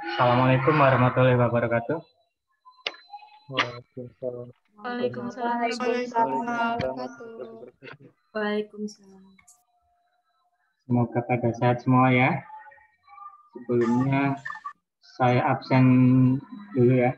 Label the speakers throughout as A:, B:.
A: Assalamualaikum warahmatullahi wabarakatuh.
B: Waalaikumsalam.
C: Waalaikumsalam
D: Waalaikumsalam.
C: Waalaikumsalam.
A: Semoga pada sehat semua ya. Sebelumnya saya absen dulu ya.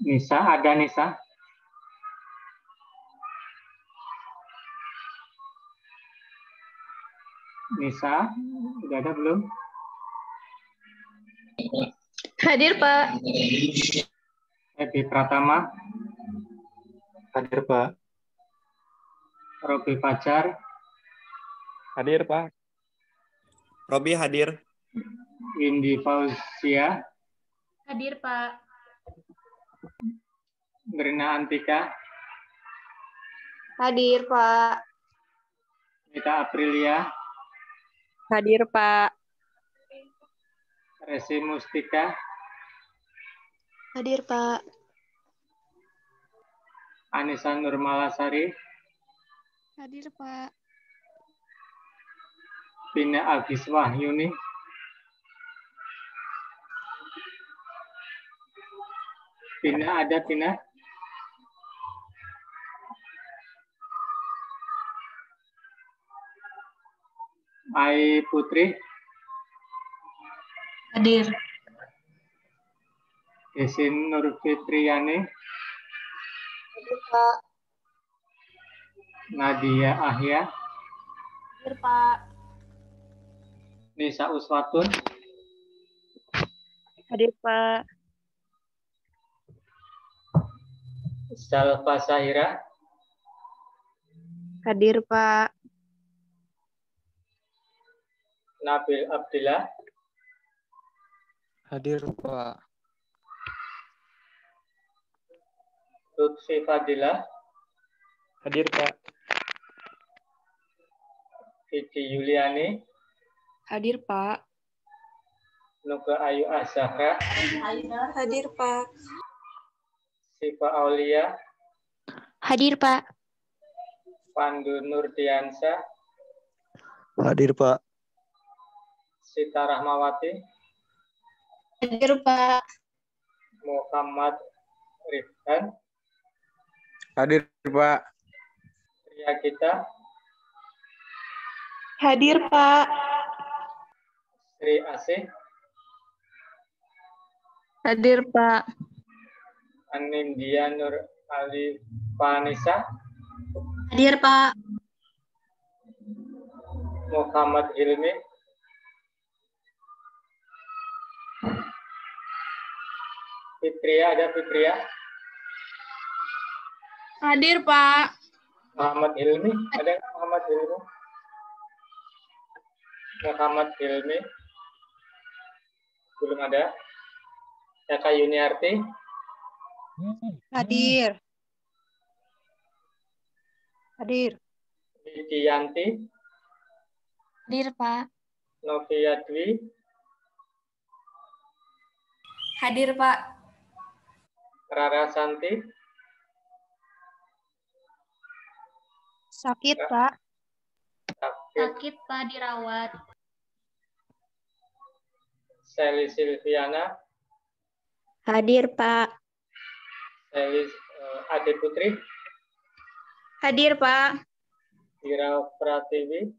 A: Nisa, ada Nisa? Nisa, udah ada belum?
C: Hadir, Pak.
A: Ebi Pratama,
B: Hadir, Pak.
A: Robi Fajar,
B: Hadir, Pak.
E: Robi hadir.
A: Windy Fauzia,
C: Hadir, Pak.
A: Nirina Antika,
D: Hadir, Pak.
A: Mita Aprilia,
D: Hadir, Pak.
A: Resi Mustika,
D: Hadir, Pak.
A: Anissa Nurmalasari,
D: Hadir, Pak.
A: Pina Agis Wahyuni, Pina ada Pina? Ai Putri,
C: Hadir.
A: Desin Nurfitriani,
D: Hadir, Pak.
A: Nadia Ahya,
D: Hadir, Pak.
A: Nisa Uswatun,
D: Hadir, Pak.
A: Salva Sahira,
D: Hadir, Pak.
A: Nabil Abdillah,
B: Hadir, Pak.
A: Lutfi Fadila,
B: Hadir, Pak.
A: Vicky Yuliani,
D: Hadir, Pak.
A: Nuga Ayu Azhara,
D: Hadir, Pak.
A: Siva Aulia,
D: Hadir, Pak.
A: Pandu Nurdiansyah,
B: Hadir, Pak.
A: Sita Rahmawati,
D: Hadir, Pak.
A: Muhammad Rifhan,
B: Hadir, Pak.
A: Ria Gita,
D: Hadir, Pak.
A: Sri Asih,
D: Hadir, Pak.
A: Anindya Nur Ali Vanisa,
D: Hadir, Pak.
A: Muhammad Hilmi, Fitria, ada Fitria,
D: Hadir, Pak.
A: Muhammad Hilmi, ada nggak Muhammad Hilmi? Muhammad Hilmi, belum ada. Eka Yuniarti,
D: Hadir. Hadir.
A: Widianti,
D: Hadir, Pak.
A: Novia Dwi,
D: Hadir, Pak.
A: Rara Santi,
D: Sakit, Pak.
C: Sakit, Pak, dirawat.
A: Sally Silviana,
D: Hadir, Pak.
A: Sally Ade Putri,
D: Hadir, Pak.
A: Tira Pratiwi,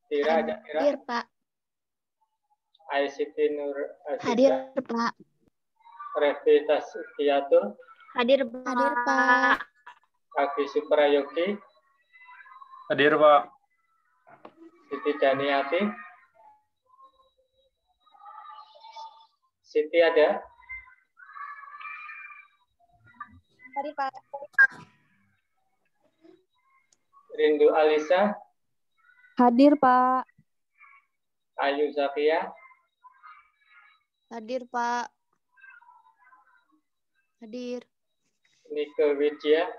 A: Tira ada Tira,
D: Hadir, Pak.
A: Aisiti Nur
D: Hadir,
A: Aziza,
D: Pak.
A: Revita Sukiyatul,
D: Hadir, Pak. Hadir, Pak.
A: Agi Suprayogi,
B: Hadir, Pak.
A: Siti Daniati, Siti ada,
D: Hadir, Pak.
A: Rindu Alisa,
D: Hadir, Pak.
A: Ayu Zakia,
D: Hadir, Pak. Hadir.
A: Nike Widya,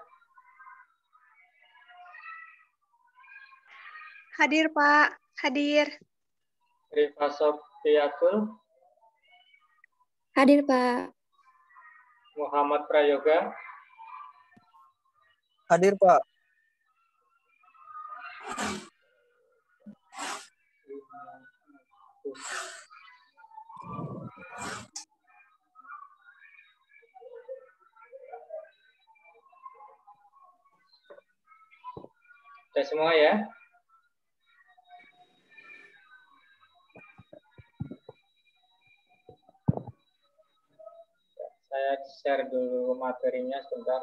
D: Hadir, Pak. Hadir.
A: Rifa Sofiatul,
D: Hadir, Pak.
A: Muhammad Prayoga,
B: Hadir, Pak.
A: sudah semua ya? Saya share dulu materinya sebentar.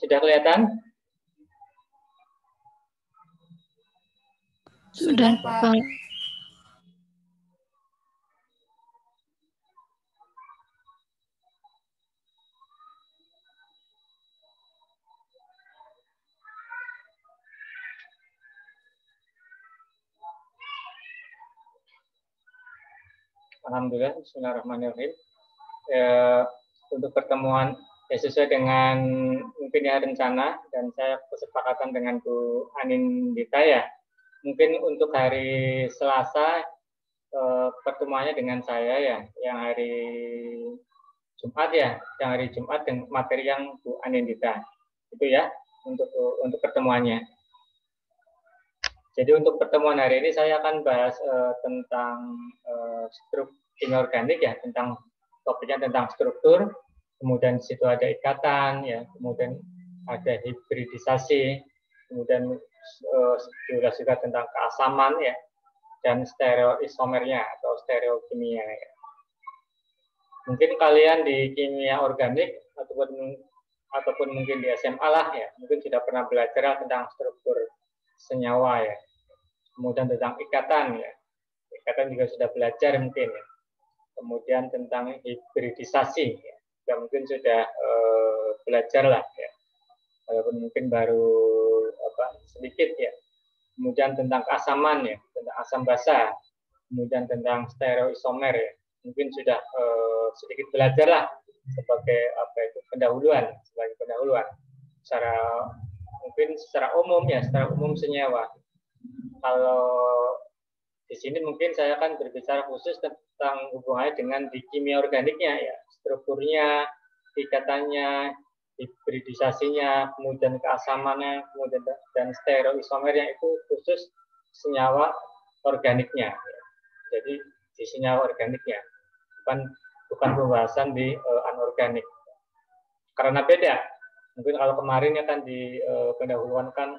A: Sudah kelihatan?
C: Sudah, Pak.
A: Alhamdulillah, bismillahirrahmanirrahim. Untuk pertemuan sesuai dengan mungkin ya rencana dan saya kesepakatan dengan Bu Anindita ya. Mungkin untuk hari Selasa pertemuannya dengan saya ya, yang hari Jumat ya, yang hari Jumat dengan materi yang Bu Anindita. Itu ya untuk pertemuannya. Jadi untuk pertemuan hari ini saya akan bahas tentang struktur kimia organik ya, tentang topiknya tentang struktur, kemudian di situ ada ikatan ya, kemudian ada hibridisasi, kemudian juga tentang keasaman ya, dan stereoisomernya atau stereokimia ya. Mungkin kalian di kimia organik ataupun mungkin di SMA lah ya, mungkin sudah pernah belajar tentang struktur senyawa ya, kemudian tentang ikatan ya, ikatan juga sudah belajar mungkin ya, kemudian tentang hibridisasi ya, juga mungkin sudah belajar lah ya, walaupun mungkin baru sedikit ya, kemudian tentang keasaman ya, tentang asam basa, kemudian tentang stereoisomer ya, mungkin sudah sedikit belajar lah sebagai pendahuluan secara umum ya, secara umum senyawa. Kalau di sini mungkin saya akan berbicara khusus tentang hubungannya dengan di kimia organiknya ya, strukturnya, ikatannya, hibridisasinya, kemudian keasamannya, kemudian dan stereoisomernya itu khusus senyawa organiknya. Jadi di senyawa organiknya, bukan pembahasan di anorganik. Karena beda. Mungkin kalau kemarin ya kan di pendahuluan kan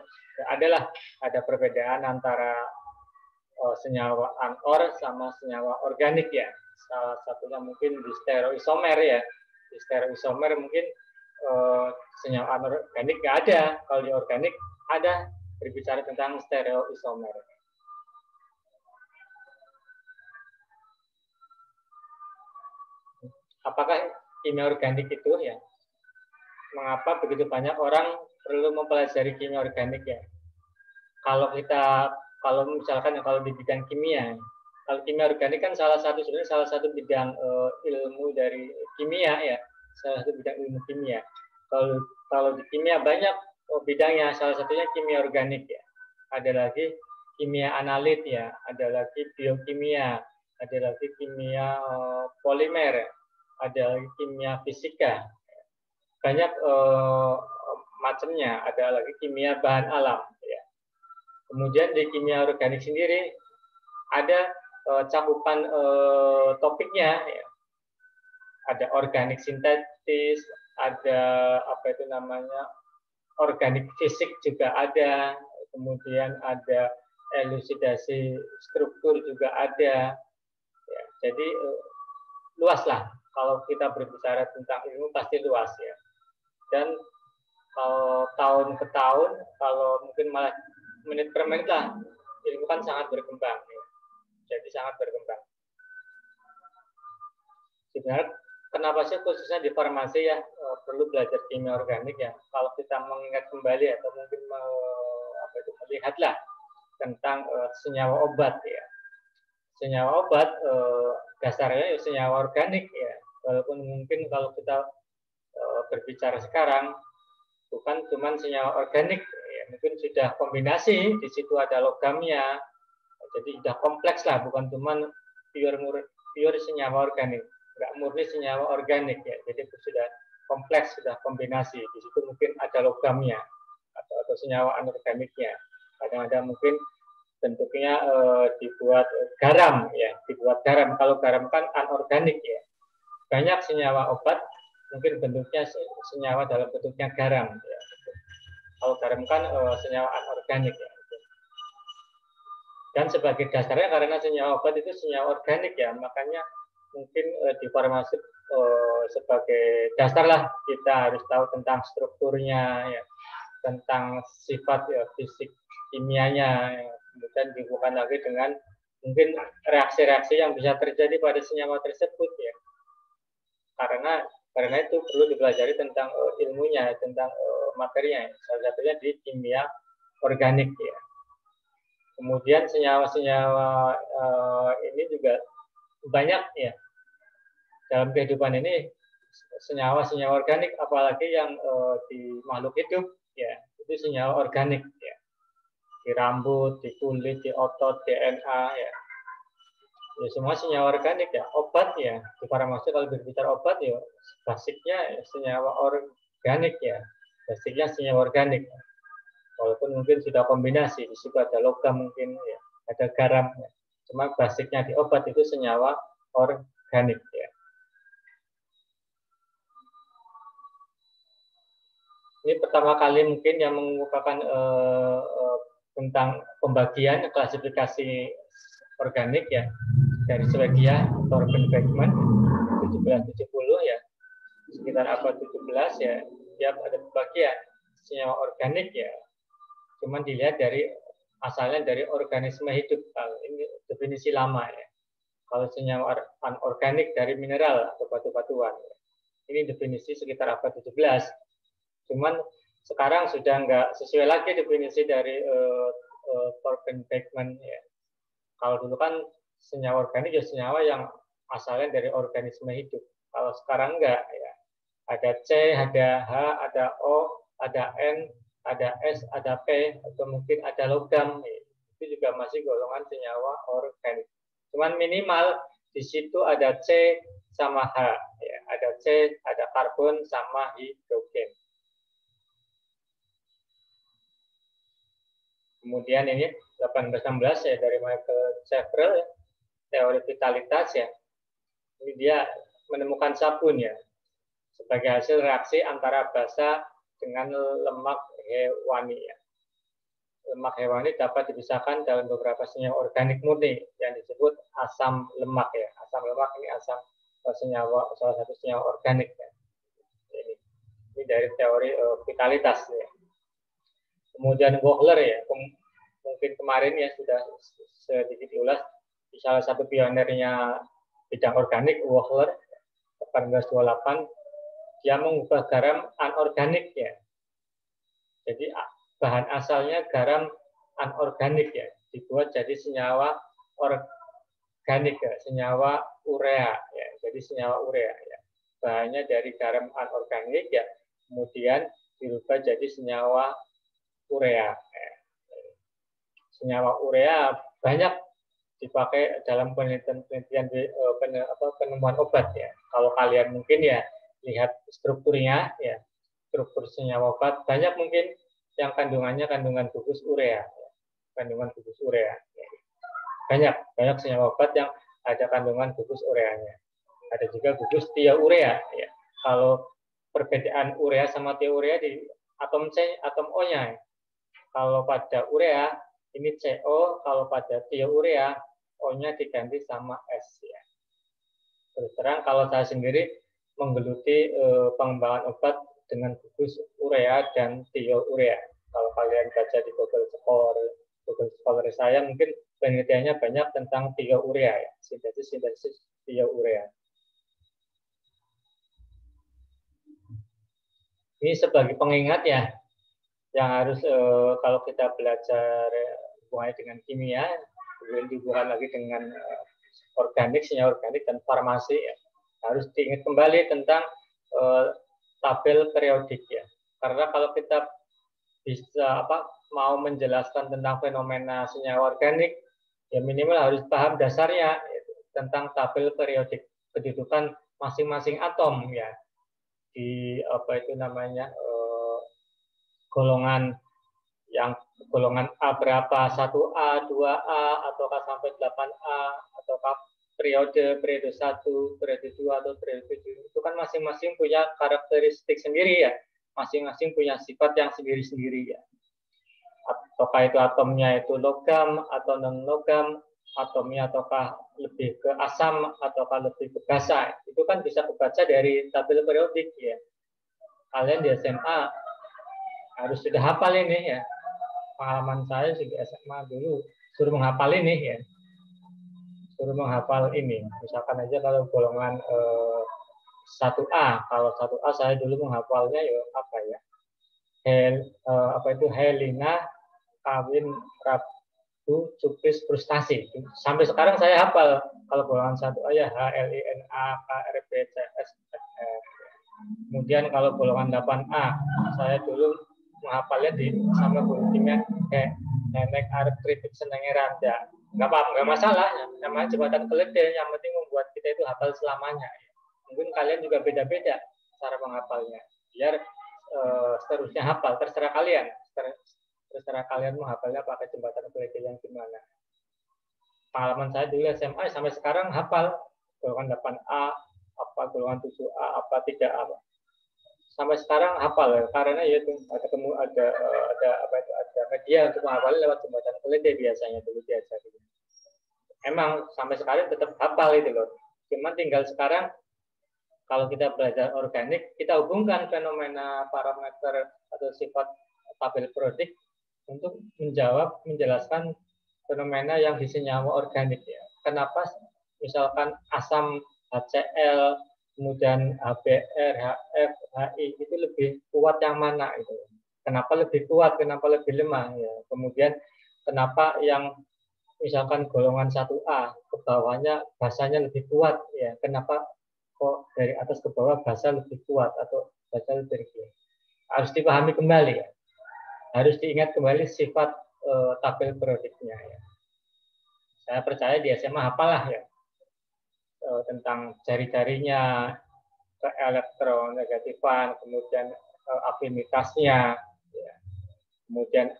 A: ada perbedaan antara senyawa anor sama senyawa organik ya. Salah satunya mungkin di stereoisomer ya. Di stereoisomer mungkin senyawa anorganik nggak ada. Kalau di organik ada, berbicara tentang stereoisomer. Apakah kimia organik itu ya? Mengapa begitu banyak orang perlu mempelajari kimia organik ya? Kalau misalkan kalau di bidang kimia, kalau kimia organik kan salah satu bidang ilmu dari kimia ya, salah satu bidang ilmu kimia. Kalau di kimia banyak bidangnya, salah satunya kimia organik ya. Ada lagi kimia analit ya, ada lagi biokimia, ada lagi kimia polimer, ada lagi kimia fisika. Banyak macamnya, ada lagi kimia bahan alam ya. Kemudian di kimia organik sendiri ada cakupan topiknya ya. Ada organik sintetis, ada organik fisik juga ada, kemudian ada elusidasi struktur juga ada ya. Jadi luas lah, kalau kita berbicara tentang ilmu pasti luas ya. Dan kalau tahun ke tahun, kalau mungkin malah menit per menit lah, ilmu kan sangat berkembang ya. Jadi sangat berkembang. Sebenarnya kenapa sih khususnya di farmasi ya perlu belajar kimia organik ya? Kalau kita mengingat kembali atau mungkin melihatlah tentang senyawa obat ya. Senyawa obat dasarnya ya senyawa organik ya. Walaupun mungkin kalau kita berbicara sekarang bukan cuma senyawa organik ya, mungkin sudah kombinasi, di situ ada logamnya. Jadi sudah kompleks lah, bukan cuma pure senyawa organik. Nggak murni senyawa organik ya, jadi itu sudah kompleks, sudah kombinasi. Di situ mungkin ada logamnya atau senyawa anorganiknya. Kadang-kadang mungkin bentuknya dibuat garam ya, dibuat garam. Kalau garam kan anorganik ya. Banyak senyawa obat mungkin bentuknya senyawa dalam bentuknya garam ya. Kalau garam kan senyawa anorganik ya. Dan sebagai dasarnya karena senyawa obat itu senyawa organik ya, makanya mungkin di farmasi sebagai dasar lah kita harus tahu tentang strukturnya ya, tentang sifat ya, fisik kimianya ya. Kemudian dihubungkan lagi dengan mungkin reaksi-reaksi yang bisa terjadi pada senyawa tersebut ya, karena itu perlu dipelajari tentang ilmunya, tentang materinya, salah satunya di kimia organik ya. Kemudian senyawa-senyawa ini juga banyak ya dalam kehidupan ini, senyawa-senyawa organik, apalagi yang di makhluk hidup ya, itu senyawa organik ya, di rambut, di kulit, di otot, DNA ya, ya semua senyawa organik ya. Obat ya, di farmasi kalau berbicara obat ya basicnya senyawa organik ya, basicnya senyawa organik ya. Walaupun mungkin sudah kombinasi, di situ ada logam mungkin ya, ada garam ya. Cuma basicnya di obat itu senyawa organik ya. Ini pertama kali mungkin yang mengupakan tentang pembagian klasifikasi organik ya dari Swedia, Torben Beckmann 1770 ya, sekitar abad 17 ya, dia ada pembagian senyawa organik ya. Cuman dilihat dari asalnya dari organisme hidup. Ini definisi lama ya. Kalau senyawa anorganik dari mineral atau batu-batuan. Ini definisi sekitar abad 17. Cuman sekarang sudah nggak sesuai lagi definisi dari Torben Beckmann ya. Kalau dulu kan senyawa organik ya senyawa yang asalnya dari organisme hidup. Kalau sekarang enggak ya. Ada C, ada H, ada O, ada N, ada S, ada P, atau mungkin ada logam. Itu juga masih golongan senyawa organik. Cuman minimal di situ ada C sama H. Ya. Ada C, ada karbon sama hidrogen. Kemudian ini 1816 ya dari Michael Sheffer ya, teori vitalitas ya. Ini dia menemukan sabun ya sebagai hasil reaksi antara basa dengan lemak hewani ya. Lemak hewani dapat dipisahkan dalam beberapa senyawa organik murni yang disebut asam lemak ya. Asam lemak ini senyawa, salah satu senyawa organik ya. Ini dari teori vitalitas ya. Kemudian Wohler ya, mungkin kemarin ya sudah sedikit diulas, salah satu pionernya bidang organik Wohler 1828, dia mengubah garam anorganik ya. Jadi bahan asalnya garam anorganik ya, dibuat jadi senyawa organik ya, senyawa urea ya. Jadi senyawa urea ya. Bahannya dari garam anorganik ya, kemudian dirubah jadi senyawa urea. Ya. Senyawa urea banyak dipakai dalam penelitian penemuan obat ya. Kalau kalian mungkin ya lihat strukturnya ya, struktur senyawa obat banyak mungkin yang kandungannya kandungan gugus urea, kandungan gugus urea. Banyak senyawa obat yang ada kandungan gugus ureanya. Ada juga gugus tiourea. Ya. Kalau perbedaan urea sama tiourea di atom C, atom O-nya. Kalau pada urea ini CO, kalau pada tiourea O-nya diganti sama S. Ya. Terus terang kalau saya sendiri menggeluti pengembangan obat dengan gugus urea dan tiourea. Kalau kalian baca di Google Scholar saya mungkin penelitiannya banyak tentang tiourea ya, sintesis tiourea. Ini sebagai pengingat ya, yang harus kalau kita belajar hubungannya dengan kimia, kemudian dihubungkan lagi dengan organik, senyawa organik dan farmasi ya. Harus diingat kembali tentang tabel periodik ya. Karena kalau kita bisa mau menjelaskan tentang fenomena senyawa organik, ya minimal harus paham dasarnya tentang tabel periodik kedudukan masing-masing atom ya di golongan yang golongan A berapa, 1A, 2A, ataukah sampai 8A, ataukah periode 1, periode 2, atau periode 7. Itu kan masing-masing punya karakteristik sendiri ya. Masing-masing punya sifat yang sendiri-sendiri ya. Ataukah itu atomnya itu logam atau non-logam, atomnya ataukah lebih ke asam, ataukah lebih ke basa. Itu kan bisa kebaca dari tabel periodik ya. Kalian di SMA harus sudah hafal ini ya. Pengalaman saya di SMA dulu suruh menghafal ini ya. Suruh menghafal ini. Misalkan aja kalau golongan 1A, kalau 1A saya dulu menghafalnya ya apa ya? Helena kawin Rabu cupis frustasi. Sampai sekarang saya hafal kalau golongan 1A ya HLINA KRBCS. Kemudian kalau golongan 8A saya dulu menghafalnya sama guru kimia kayak nenek arep kritik senenge randa. Nggak masalah, namanya jembatan keledai, yang penting membuat kita itu hafal selamanya. Mungkin kalian juga beda-beda cara menghafalnya. Biar seterusnya hafal, terserah kalian. Terserah kalian menghafalnya pakai jembatan keledai yang gimana. Pengalaman saya dulu SMA sampai sekarang hafal golongan 8A, apa golongan 7A, apa tidak apa. Sampai sekarang hafal ya, karena ya itu ada media untuk menghafal lewat jembatan keledai biasanya dulu diajari. Emang sampai sekarang tetap hafal itu loh. Cuman tinggal sekarang kalau kita belajar organik, kita hubungkan fenomena parameter atau sifat tabel periodik untuk menjelaskan fenomena yang di senyawa organik ya. Kenapa misalkan asam HCl kemudian HBr, HF, HI itu lebih kuat yang mana itu? Kenapa lebih kuat? Kenapa lebih lemah? Ya. Kemudian kenapa yang misalkan golongan 1A ke bawahnya basanya lebih kuat? Ya. Kenapa kok dari atas ke bawah basa lebih kuat atau basa lebih ringan? Harus dipahami kembali ya. Harus diingat kembali sifat tabel periodiknya ya. Saya percaya di SMA hafalah ya. Tentang jari-jarinya, elektronegatifan, kemudian afinitasnya, ya. kemudian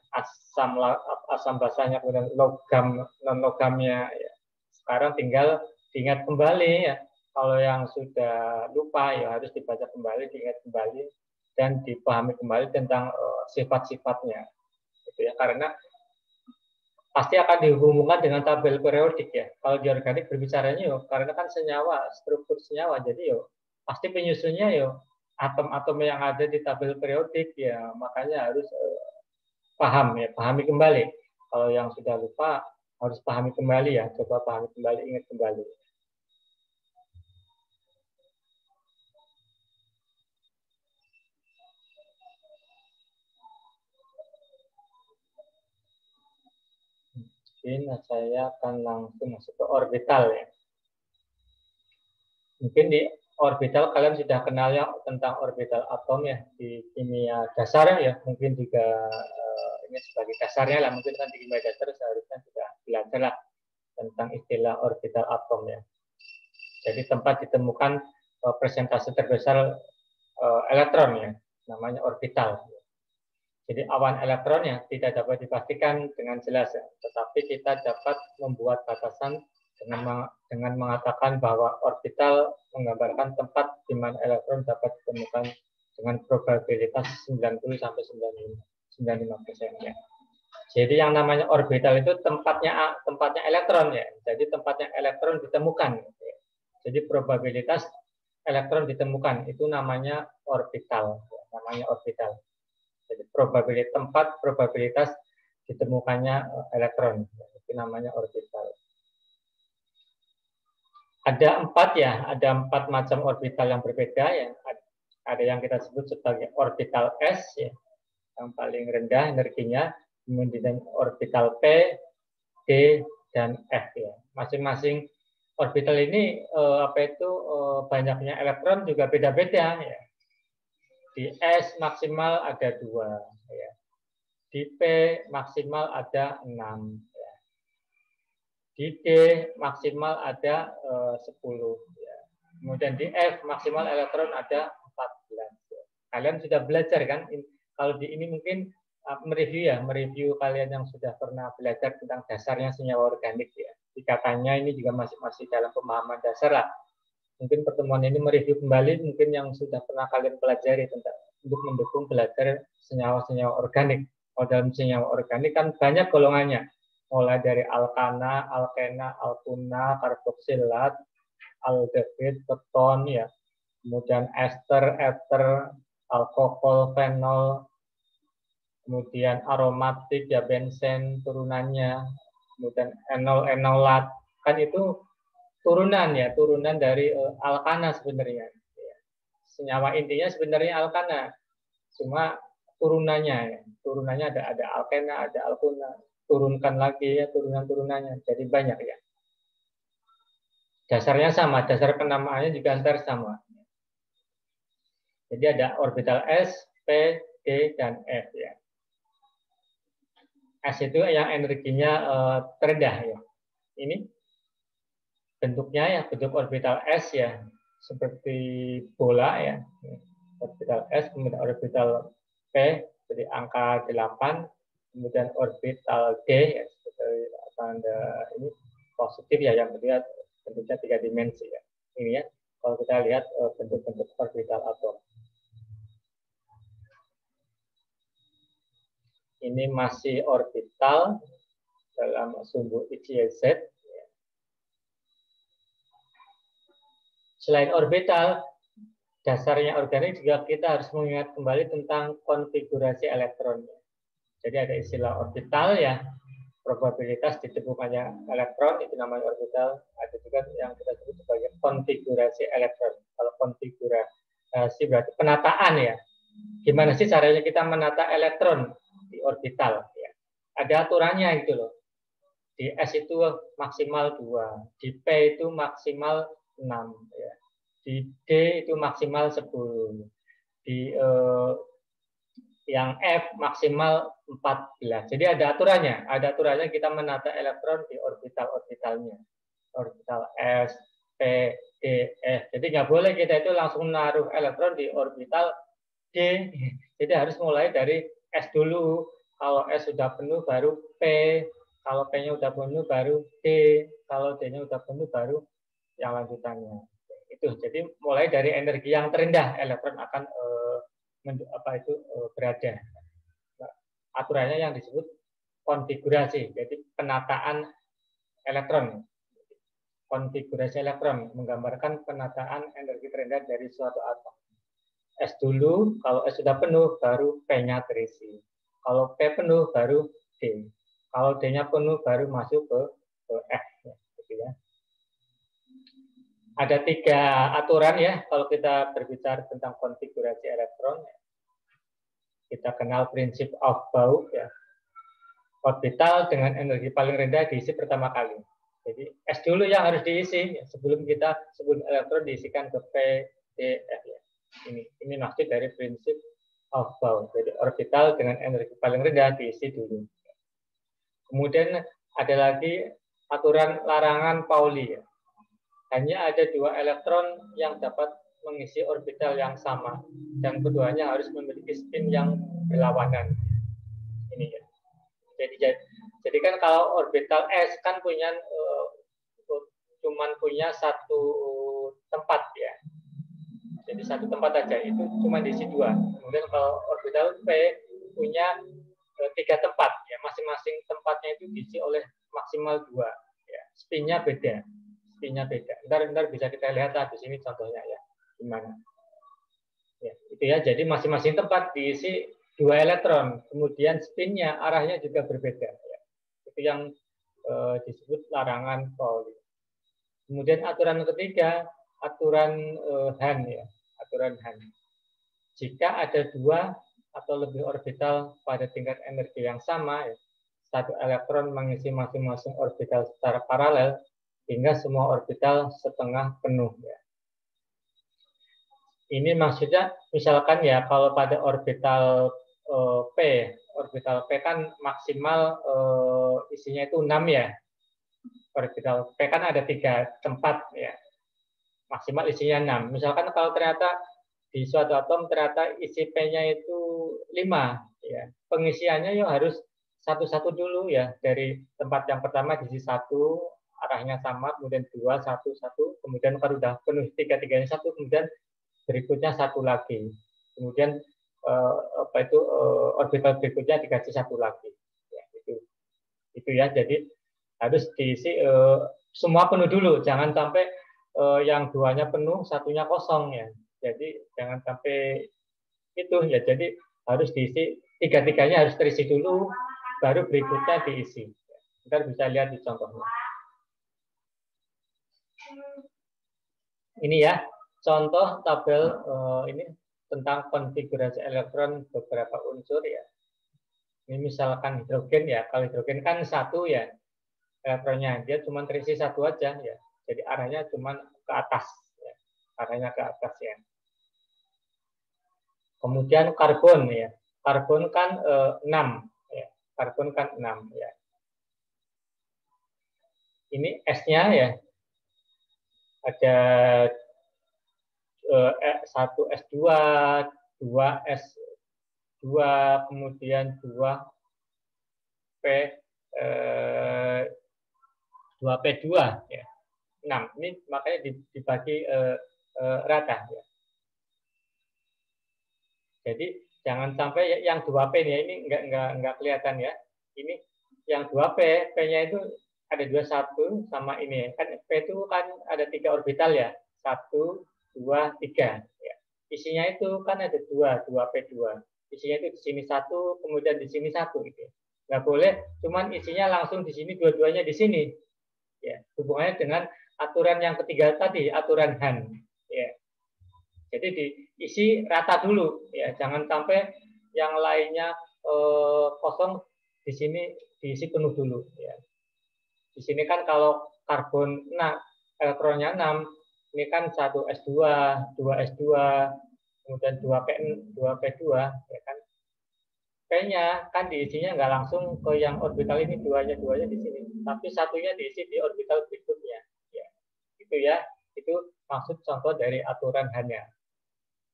A: asam basanya, kemudian logam non logamnya. Ya. Sekarang tinggal diingat kembali ya. Kalau yang sudah lupa ya harus dibaca kembali, diingat kembali dan dipahami kembali tentang sifat-sifatnya. Gitu ya. Karena pasti akan dihubungkan dengan tabel periodik ya. Kalau di organik berbicaranya yo, karena kan senyawa, struktur senyawa, jadi yo pasti penyusunnya yo atom-atom yang ada di tabel periodik ya, makanya harus paham ya, pahami kembali. Kalau yang sudah lupa harus pahami kembali ya, coba pahami kembali, ingat kembali. Mungkin saya akan langsung masuk ke orbital ya. Mungkin di orbital kalian sudah kenal ya tentang orbital atom ya di kimia dasar ya, mungkin juga ini sebagai dasarnya lah, mungkin kan di kimia dasar seharusnya sudah belajar lah tentang istilah orbital atom ya. Jadi tempat ditemukan presentase terbesar elektron ya, namanya orbital. Jadi awan elektron ya tidak dapat dipastikan dengan jelas ya, tetapi kita dapat membuat batasan dengan mengatakan bahwa orbital menggambarkan tempat di mana elektron dapat ditemukan dengan probabilitas 90 sampai 95% ya. Jadi yang namanya orbital itu tempatnya elektron ya. Jadi tempatnya elektron ditemukan. Ya. Jadi probabilitas elektron ditemukan itu namanya orbital, ya, namanya orbital. Jadi probabilitas ditemukannya elektron, ya, itu namanya orbital. Ada 4 macam orbital yang berbeda ya. Ada yang kita sebut sebagai orbital S ya, yang paling rendah energinya, kemudian orbital P, D, dan F ya. Masing-masing orbital ini banyaknya elektron juga beda-beda ya. Di S maksimal ada 2 ya. Di P maksimal ada 6 ya. Di D maksimal ada 10 ya. Kemudian di F maksimal elektron ada 14 ya. Kalian sudah belajar kan? Kalau di ini mungkin mereview kalian yang sudah pernah belajar tentang dasarnya senyawa organik ya. Katanya ini juga masih dalam pemahaman dasar lah. Mungkin pertemuan ini mereview kembali mungkin yang sudah pernah kalian pelajari tentang untuk mendukung belajar senyawa-senyawa organik. Kalau dalam senyawa organik kan banyak golongannya, mulai dari alkana, alkena, alkuna, karboksilat, aldehid, keton ya, kemudian ester, ether, alkohol, fenol, kemudian aromatik ya, benzen turunannya, kemudian enol, enolat, kan itu turunan dari alkana sebenarnya. Senyawa intinya sebenarnya alkana, cuma turunannya ada alkena, ada alkuna, turunkan lagi ya turunan-turunannya, jadi banyak ya. Dasarnya sama, dasar penamaannya juga antar sama. Jadi ada orbital S, P, D, dan F ya. S itu yang energinya terendah ya. Ini bentuknya ya, bentuk orbital S ya, seperti bola ya. Orbital S, kemudian orbital P, jadi angka 8, kemudian orbital D ya, seperti tanda ini positif ya, yang kedua bentuknya 3 dimensi ya. Ini ya, kalau kita lihat bentuk-bentuk orbital atom. Ini masih orbital dalam sumbu ICZ. Selain orbital, dasarnya organik juga kita harus mengingat kembali tentang konfigurasi elektron. Jadi ada istilah orbital ya, probabilitas ditemukannya elektron itu namanya orbital. Ada juga yang kita sebut sebagai konfigurasi elektron. Kalau konfigurasi berarti penataan ya. Gimana sih caranya kita menata elektron di orbital ya. Ada aturannya itu loh. Di S itu maksimal 2, di P itu maksimal 6 ya. Di D itu maksimal 10. Di yang F maksimal 14. Jadi ada aturannya kita menata elektron di orbital-orbitalnya. Orbital S, P, D, F. Jadi nggak boleh kita itu langsung naruh elektron di orbital D. Jadi harus mulai dari S dulu. Kalau S sudah penuh baru P, kalau P-nya sudah penuh baru D, kalau D-nya sudah penuh baru yang lanjutannya. Itu jadi mulai dari energi yang terendah elektron akan berada. Aturannya yang disebut konfigurasi, jadi penataan elektron. Konfigurasi elektron menggambarkan penataan energi terendah dari suatu atom. S dulu, kalau S sudah penuh baru P-nya terisi. Kalau P penuh baru D. Kalau D-nya penuh baru masuk ke F. Gitu ya. Ada 3 aturan ya kalau kita berbicara tentang konfigurasi elektron. Kita kenal prinsip Aufbau ya. Orbital dengan energi paling rendah diisi pertama kali. Jadi S dulu yang harus diisi ya, sebelum elektron diisikan ke P, D, F ya. Ini maksud dari prinsip Aufbau. Jadi orbital dengan energi paling rendah diisi dulu. Kemudian ada lagi aturan larangan Pauli ya. Hanya ada 2 elektron yang dapat mengisi orbital yang sama dan keduanya harus memiliki spin yang berlawanan. Ini ya. Jadi kan kalau orbital S kan cuman punya satu tempat ya. Jadi satu tempat aja itu cuma diisi 2. Kemudian kalau orbital P punya 3 tempat ya, masing-masing tempatnya itu diisi oleh maksimal 2 ya. Spinnya beda. Ntar bisa kita lihat di sini contohnya ya gimana. Ya, itu ya. Jadi masing-masing tempat diisi 2 elektron, kemudian spinnya arahnya juga berbeda. Ya. Itu yang disebut larangan Pauli. Kemudian aturan ketiga, aturan Hahn ya, aturan Hahn. Jika ada 2 atau lebih orbital pada tingkat energi yang sama, ya, satu elektron mengisi masing-masing orbital secara paralel hingga semua orbital setengah penuh. Ya. Ini maksudnya misalkan ya kalau pada orbital orbital P kan maksimal isinya itu 6 ya. Orbital P kan ada 3 tempat ya. Maksimal isinya 6. Misalkan kalau ternyata di suatu atom ternyata isi P-nya itu 5 ya. Pengisiannya ya harus satu-satu dulu ya. Dari tempat yang pertama diisi 1, arahnya sama, kemudian 2, 1, 1, kemudian kalau sudah penuh 3-3-nya 1, kemudian berikutnya 1 lagi. Kemudian orbital berikutnya dikasih 1 lagi. Ya, itu ya. Jadi harus diisi semua penuh dulu, jangan sampai yang 2-nya penuh, 1-nya kosong ya. Jadi jangan sampai itu ya. Jadi harus diisi 3-3-nya harus terisi dulu, baru berikutnya diisi. Ntar bisa lihat di contohnya. Ini ya contoh tabel ini tentang konfigurasi elektron beberapa unsur ya. Ini misalkan hidrogen ya. Kalau hidrogen kan 1 ya elektronnya, dia cuma terisi 1 aja ya. Jadi arahnya cuma ke atas ya. Arahnya ke atas ya. Kemudian karbon ya. Karbon kan 6 ya. Karbon kan 6 ya. Ini S-nya ya. Ada 1S2, 2S2, kemudian 2P2 ya. 6. Ini makanya dibagi rata ya. Jadi jangan sampai yang 2P ini enggak kelihatan ya. Ini yang 2P, P-nya itu ada 21 sama ini. Kan P itu kan ada 3 orbital ya. 1, 2, 3 ya. Isinya itu kan ada 2P2. Isinya itu di sini 1, kemudian di sini 1 gitu. Nggak boleh cuman isinya langsung di sini, dua-duanya di sini. Ya, hubungannya dengan aturan yang ketiga tadi, aturan Hahn. Ya. Jadi diisi rata dulu ya, jangan sampai yang lainnya kosong, di sini diisi penuh dulu ya. Di sini kan kalau karbon elektronnya 6, ini kan 1S2, 2S2, kemudian 2P2 ya kan. P-nya kan diisinya nggak langsung ke yang orbital ini, duanya di sini, tapi satunya diisi di orbital berikutnya ya. Itu ya, itu maksud contoh dari aturan Hahn.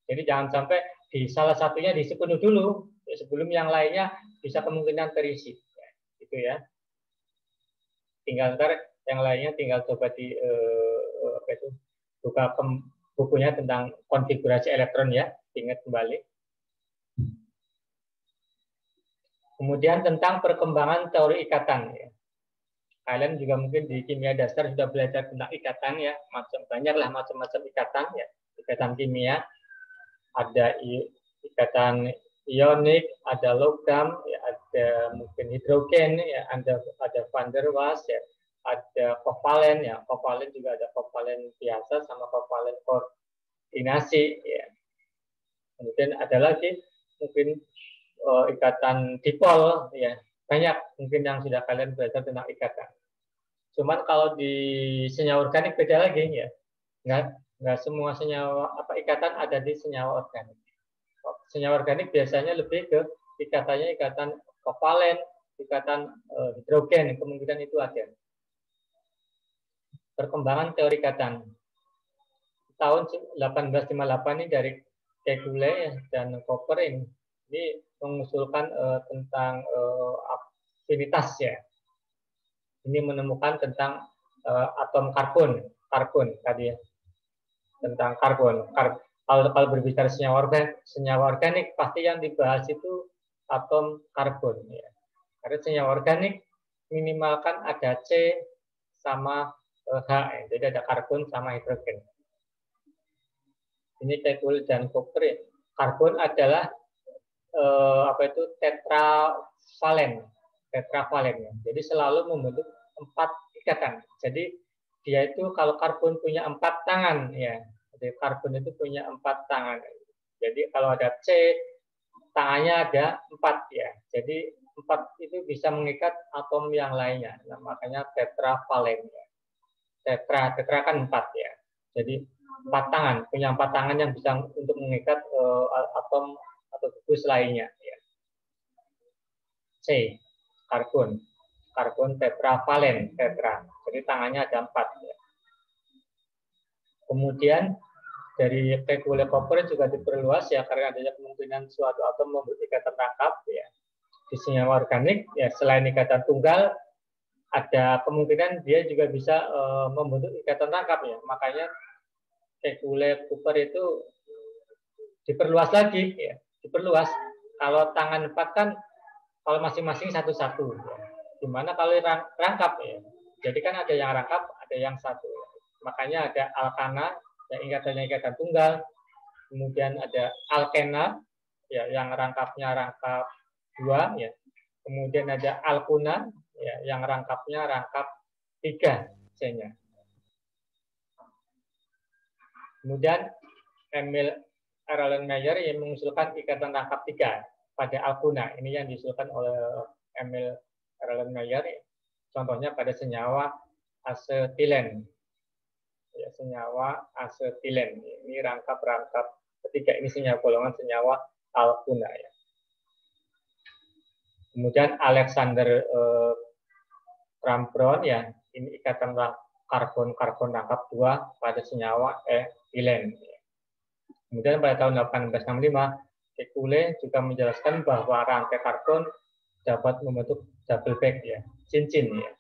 A: Jadi jangan sampai di salah satunya diisi penuh dulu ya, sebelum yang lainnya bisa kemungkinan terisi. Ya, gitu ya. Tinggal ntar yang lainnya tinggal coba di buka bukunya tentang konfigurasi elektron ya, ingat kembali. Kemudian tentang perkembangan teori ikatan. Ya. Kalian juga mungkin di kimia dasar sudah belajar tentang ikatan ya, banyaklah macam-macam ikatan ya, ikatan kimia, ada ikatan ionik, ada logam, ya, ada mungkin hidrogen, ya, ada van der Waals, ya, ada kovalen, ya, kovalen juga ada kovalen biasa sama kovalen koordinasi, ya. Kemudian ada lagi mungkin ikatan dipol, ya, banyak mungkin yang sudah kalian belajar tentang ikatan. Cuman kalau di senyawa organik beda lagi ya, nggak semua senyawa ikatan ada di senyawa organik. Senyawa organik biasanya lebih ke ikatannya ikatan kovalen, ikatan hidrogen, kemungkinan itu ada. Perkembangan teori ikatan tahun 1858 ini dari Kekulé dan Cooper ini mengusulkan tentang afinitas ya. Ini menemukan tentang atom karbon tadi ya, tentang karbon. Kalau berbicara senyawa organik pasti yang dibahas itu atom karbon ya. Karena senyawa organik minimalkan ada C sama H, ya. Jadi ada karbon sama hidrogen. Ini Kekulé dan Cooper ya. Karbon adalah tetravalen ya. Jadi selalu membentuk 4 ikatan. Jadi dia itu kalau karbon punya 4 tangan ya. Jadi karbon itu punya 4 tangan. Jadi kalau ada C tangannya ada 4 ya. Jadi 4 itu bisa mengikat atom yang lainnya. Nah, makanya tetravalen ya. Tetra kan 4 ya. Jadi 4 tangan, punya 4 tangan yang bisa untuk mengikat atom atau gugus lainnya ya. C karbon tetravalen, tetra. Jadi tangannya ada 4 ya. Kemudian dari Kekulé Cooper juga diperluas ya karena adanya kemungkinan suatu atom membentuk ikatan rangkap ya. Di senyawa organik ya selain ikatan tunggal ada kemungkinan dia juga bisa membentuk ikatan rangkap ya. Makanya Kekulé Cooper itu diperluas lagi ya. Diperluas. Kalau tangan 4 kan kalau masing-masing satu-satu ya. Gimana kalau rangkap ya? Jadi kan ada yang rangkap, ada yang satu. Makanya ada alkana, yang ikatannya ikatan tunggal. Kemudian ada alkena, ya, yang rangkapnya rangkap 2, ya. Kemudian ada alkuna, ya, yang rangkapnya rangkap 3, C-nya. Kemudian Emil Erlenmeyer yang mengusulkan ikatan rangkap 3 pada alkuna. Ini yang diusulkan oleh Emil Erlenmeyer. Contohnya pada senyawa asetilen. Ya, senyawa asetilen. Ini rangkap-rangkap ketiga. Ini senyawa golongan senyawa alkuna. Ya. Kemudian Alexander Cambron ya, ini ikatan karbon-karbon rangkap 2 pada senyawa etilen. Kemudian pada tahun 1865, Kekulé juga menjelaskan bahwa rantai karbon dapat membentuk double back ya, cincin ya.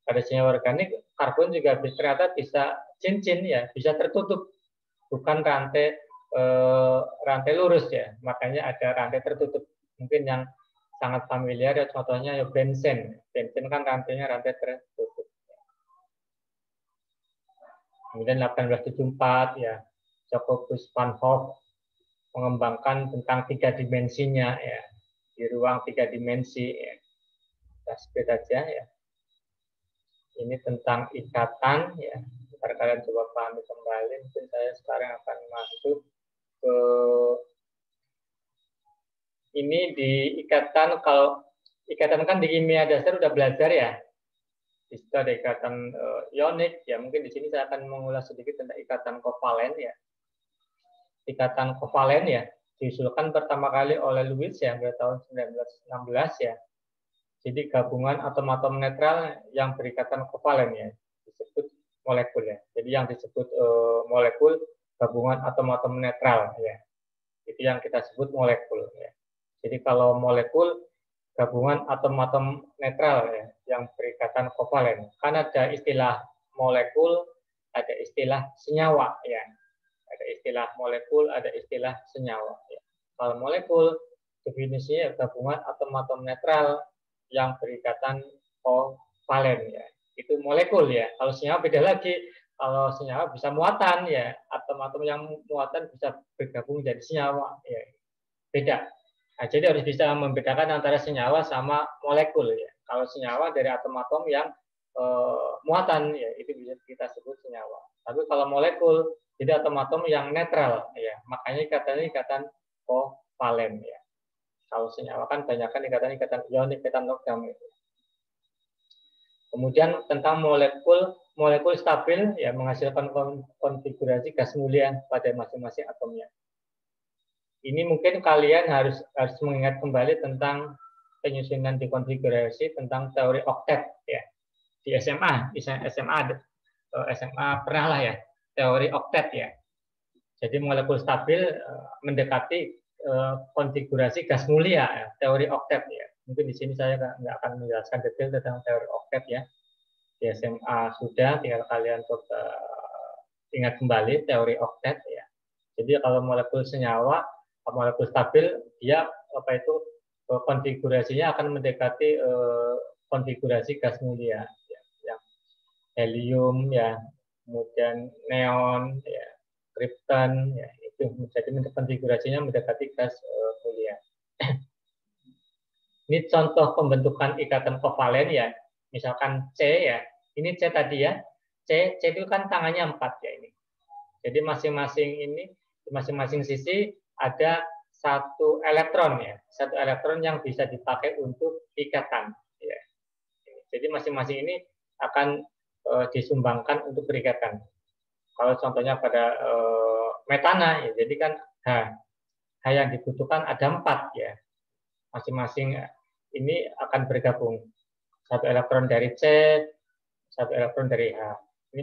A: Pada senyawa organik, karbon juga ternyata bisa cincin ya, bisa tertutup, bukan rantai lurus ya. Makanya ada rantai tertutup. Mungkin yang sangat familiar ya contohnya ya benzen. Benzen kan rantainya rantai tertutup. Kemudian 1874 ya, Jacobus van Hoff mengembangkan tentang 3 dimensinya ya, di ruang 3 dimensi ya. Kita sebut aja ya. Ini tentang ikatan ya. Ntar kalian coba pahami kembali. Mungkin saya sekarang akan masuk ke ini di ikatan. Kalau ikatan kan di kimia dasar udah belajar ya. Di situ ada ikatan ionik ya. Mungkin di sini saya akan mengulas sedikit tentang ikatan kovalen ya. Ikatan kovalen ya diusulkan pertama kali oleh Lewis ya pada tahun 1916 ya. Jadi gabungan atom-atom netral yang berikatan kovalen ya disebut molekul ya. Jadi yang disebut molekul gabungan atom-atom netral ya. Itu yang kita sebut molekul ya. Jadi kalau molekul gabungan atom-atom netral ya, yang berikatan kovalen. Kan ada istilah molekul, ada istilah senyawa ya. Ada istilah molekul, ada istilah senyawa ya. Kalau molekul definisinya gabungan atom-atom netral yang berikatan kovalen ya. Itu molekul ya. Kalau senyawa beda lagi. Kalau senyawa bisa muatan ya, atom-atom yang muatan bisa bergabung jadi senyawa ya. Beda. Nah, jadi harus bisa membedakan antara senyawa sama molekul ya. Kalau senyawa dari atom-atom yang muatan ya, itu bisa kita sebut senyawa. Tapi kalau molekul jadi atom-atom yang netral ya. Makanya ikatan kovalen ya. Kalau senyawa kan banyak kan ikatan ionik, ikatan logam itu. Kemudian tentang molekul stabil ya, menghasilkan konfigurasi gas mulia pada masing-masing atomnya. Ini mungkin kalian harus mengingat kembali tentang penyusunan dekonfigurasi tentang teori oktet ya. Di SMA pernah lah ya, teori oktet ya. Jadi molekul stabil mendekati konfigurasi gas mulia ya, teori oktet ya. Mungkin di sini saya nggak akan menjelaskan detail tentang teori oktet ya. Di SMA sudah, tinggal kalian coba ingat kembali teori oktet ya. Jadi kalau molekul senyawa, molekul stabil, dia konfigurasinya akan mendekati konfigurasi gas mulia ya. Yang helium ya, kemudian neon ya, kripton ya, itu jadi konfigurasinya mendekati gas mulia. Ini contoh pembentukan ikatan kovalen ya, misalkan C ya, ini C tadi ya, C itu kan tangannya 4 ya ini. Jadi masing-masing sisi ada satu elektron ya, satu elektron yang bisa dipakai untuk ikatan. Ya. Jadi masing-masing ini akan disumbangkan untuk berikatan. Kalau contohnya pada metana ya, jadi kan H yang dibutuhkan ada 4 ya, masing-masing ini akan bergabung. Satu elektron dari C, satu elektron dari H. Ini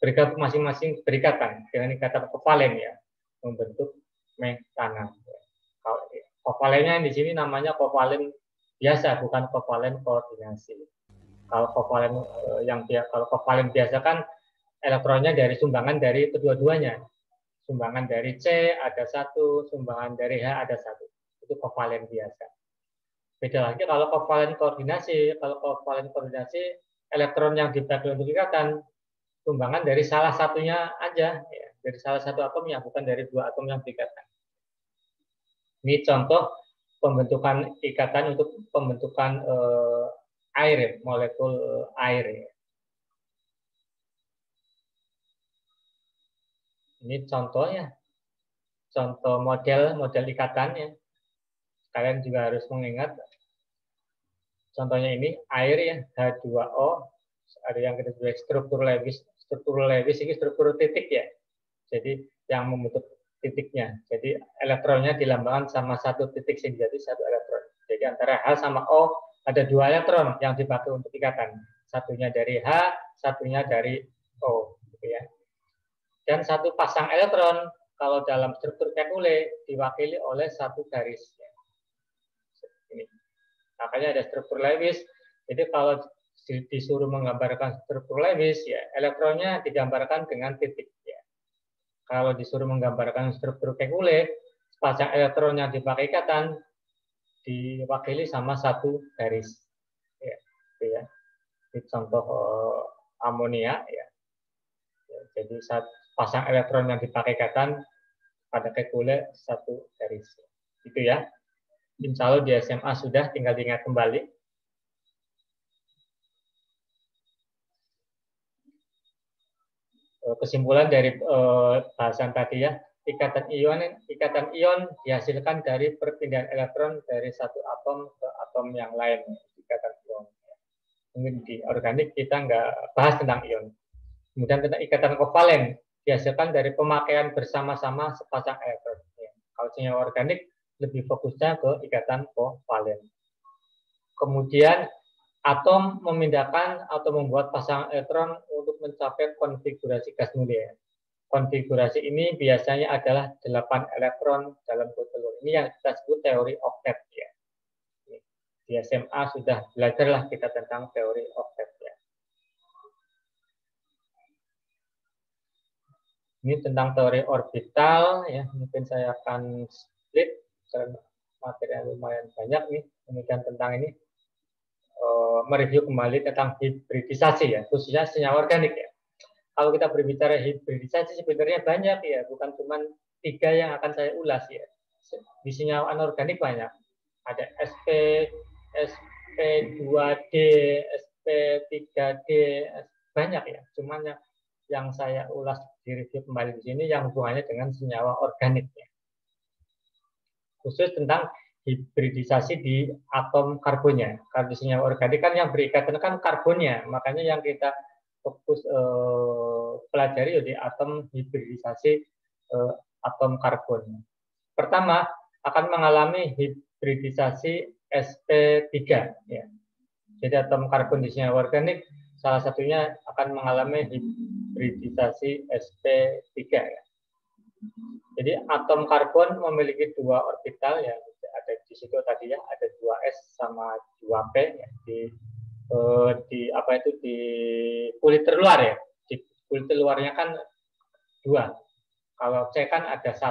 A: bergabung masing-masing berikatan dengan ikatan kovalen ya, membentuk metana. Kovalennya di sini namanya kovalen biasa, bukan kovalen koordinasi. Kalau kovalen biasa kan elektronnya dari sumbangan dari kedua-duanya. Sumbangan dari C ada 1, sumbangan dari H ada 1. Itu kovalen biasa. Beda lagi kalau kovalen koordinasi. Kalau kovalen koordinasi, elektron yang dibagi untuk ikatan sumbangan dari salah satunya aja, ya, dari salah satu atomnya, bukan dari 2 atom yang berikatan. Ini contoh pembentukan ikatan untuk pembentukan air, molekul air. Ya. Ini contohnya, contoh model ikatannya. Kalian juga harus mengingat. Contohnya ini air ya, H2O, ada yang kita sebut struktur Lewis. Struktur Lewis ini struktur titik ya. Jadi yang membentuk titiknya. Jadi elektronnya dilambangkan sama satu titik sehingga jadi satu elektron. Jadi antara H sama O ada 2 elektron yang dipakai untuk ikatan. Satunya dari H, satunya dari O. Gitu ya. Dan satu pasang elektron kalau dalam struktur Kekulé diwakili oleh satu garis. Ini. Makanya ada struktur Lewis. Jadi kalau disuruh menggambarkan struktur Lewis, ya elektronnya digambarkan dengan titik. Ya. Kalau disuruh menggambarkan struktur Kekulé, sepasang elektron yang dipakai ikatan diwakili sama satu garis. Ya, gitu ya. Ini contoh amonia. Ya. Jadi pasang elektron yang dipakai ikatan pada Kekulé satu garis. Gitu ya. Insya Allah di SMA sudah, tinggal diingat kembali. Kesimpulan dari bahasan tadi ya, ikatan ion dihasilkan dari perpindahan elektron dari satu atom ke atom yang lain, ikatan ion. Mungkin di organik kita nggak bahas tentang ion. Kemudian tentang ikatan kovalen dihasilkan dari pemakaian bersama-sama sepasang elektron. Kalau senyawa organik lebih fokusnya ke ikatan kovalen. Kemudian atom memindahkan atau membuat pasangan elektron untuk mencapai konfigurasi gas mulia. Konfigurasi ini biasanya adalah 8 elektron dalam telur. Ini yang kita sebut teori oktet ya. di SMA sudah belajarlah kita tentang teori oktet ya. Ini tentang teori orbital ya, mungkin saya akan split karena materi yang lumayan banyak nih. Kemudian tentang ini mereview kembali tentang hibridisasi ya, khususnya senyawa organik ya. Kalau kita berbicara hibridisasi sebenarnya banyak ya, bukan cuma 3 yang akan saya ulas ya. Di senyawa anorganik banyak. Ada SP, SP2D, SP3D, banyak ya. Cuman yang saya ulas di review kembali di sini yang hubungannya dengan senyawa organik ya. Khusus tentang hibridisasi di atom karbonnya. Kalau di senyawa organik kan yang berikatan kan karbonnya, makanya yang kita fokus pelajari di atom hibridisasi atom karbon. Pertama akan mengalami hibridisasi sp3 ya. Jadi atom karbon di senyawa organik salah satunya akan mengalami hibridisasi sp3 ya. Jadi atom karbon memiliki 2 orbital ya, ada di situ tadi ya, ada 2s sama 2p ya, di apa itu di kulit terluar ya. Di kulit terluarnya kan 2. Kalau C kan ada 1,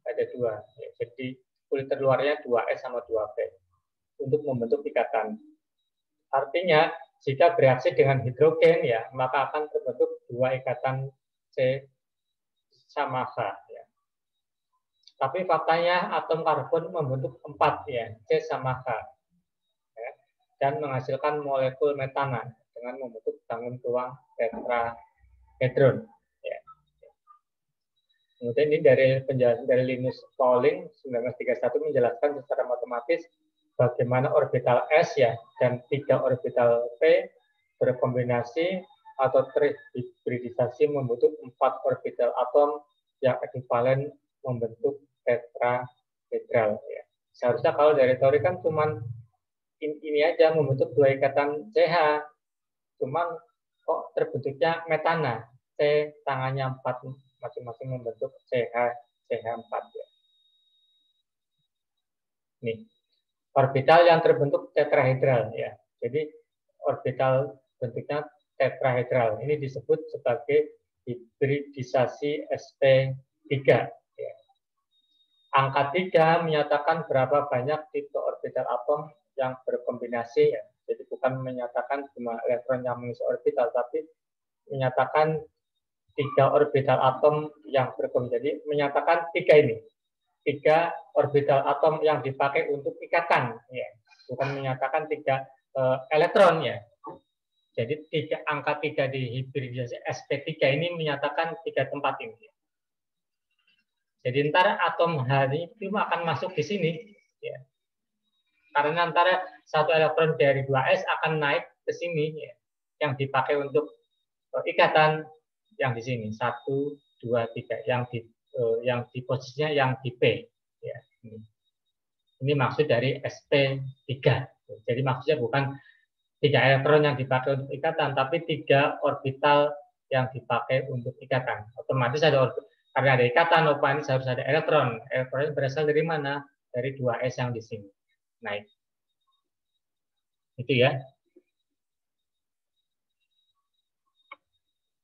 A: ada 2. Ya, jadi kulit terluarnya 2s sama 2p untuk membentuk ikatan. Artinya jika bereaksi dengan hidrogen ya, maka akan terbentuk 2 ikatan C sama H ya. Tapi faktanya atom karbon membentuk 4 ya, C sama H ya, dan menghasilkan molekul metana dengan membentuk bangun tulang tetrahedron ya. Kemudian ini dari penjelasan dari Linus Pauling 1931 menjelaskan secara matematis bagaimana orbital S ya dan 3 orbital P berkombinasi atau terhibridisasi membentuk 4 orbital atom yang ekivalen membentuk tetrahedral ya. Seharusnya kalau dari teori kan cuman ini aja membentuk 2 ikatan CH, cuman kok terbentuknya metana, C tangannya 4 masing-masing membentuk CH4 ya. Nih, orbital yang terbentuk tetrahedral ya. Jadi orbital bentuknya tetrahedral. Ini disebut sebagai hibridisasi sp3 ya. Angka 3 menyatakan berapa banyak tipe orbital atom yang berkombinasi ya. Jadi bukan menyatakan cuma elektron yang mengisi orbital, tapi menyatakan 3 orbital atom yang berkombinasi. Jadi menyatakan 3 ini. 3 orbital atom yang dipakai untuk ikatan ya. Bukan menyatakan 3 elektron ya. Jadi angka 3 di hibridisasi sp3 ini menyatakan 3 tempat ini. Jadi antara atom H itu akan masuk di sini ya. Karena antara 1 elektron dari 2s akan naik ke sini ya. Yang dipakai untuk ikatan yang di sini 1, 2, 3 yang di posisinya yang di P ya. Ini maksud dari sp3. Jadi maksudnya bukan 3 elektron yang dipakai untuk ikatan, tapi 3 orbital yang dipakai untuk ikatan. Otomatis ada karena ada ikatan, otomatis harus ada elektron. Elektronnya berasal dari mana? Dari 2s yang di sini. Naik. Itu ya.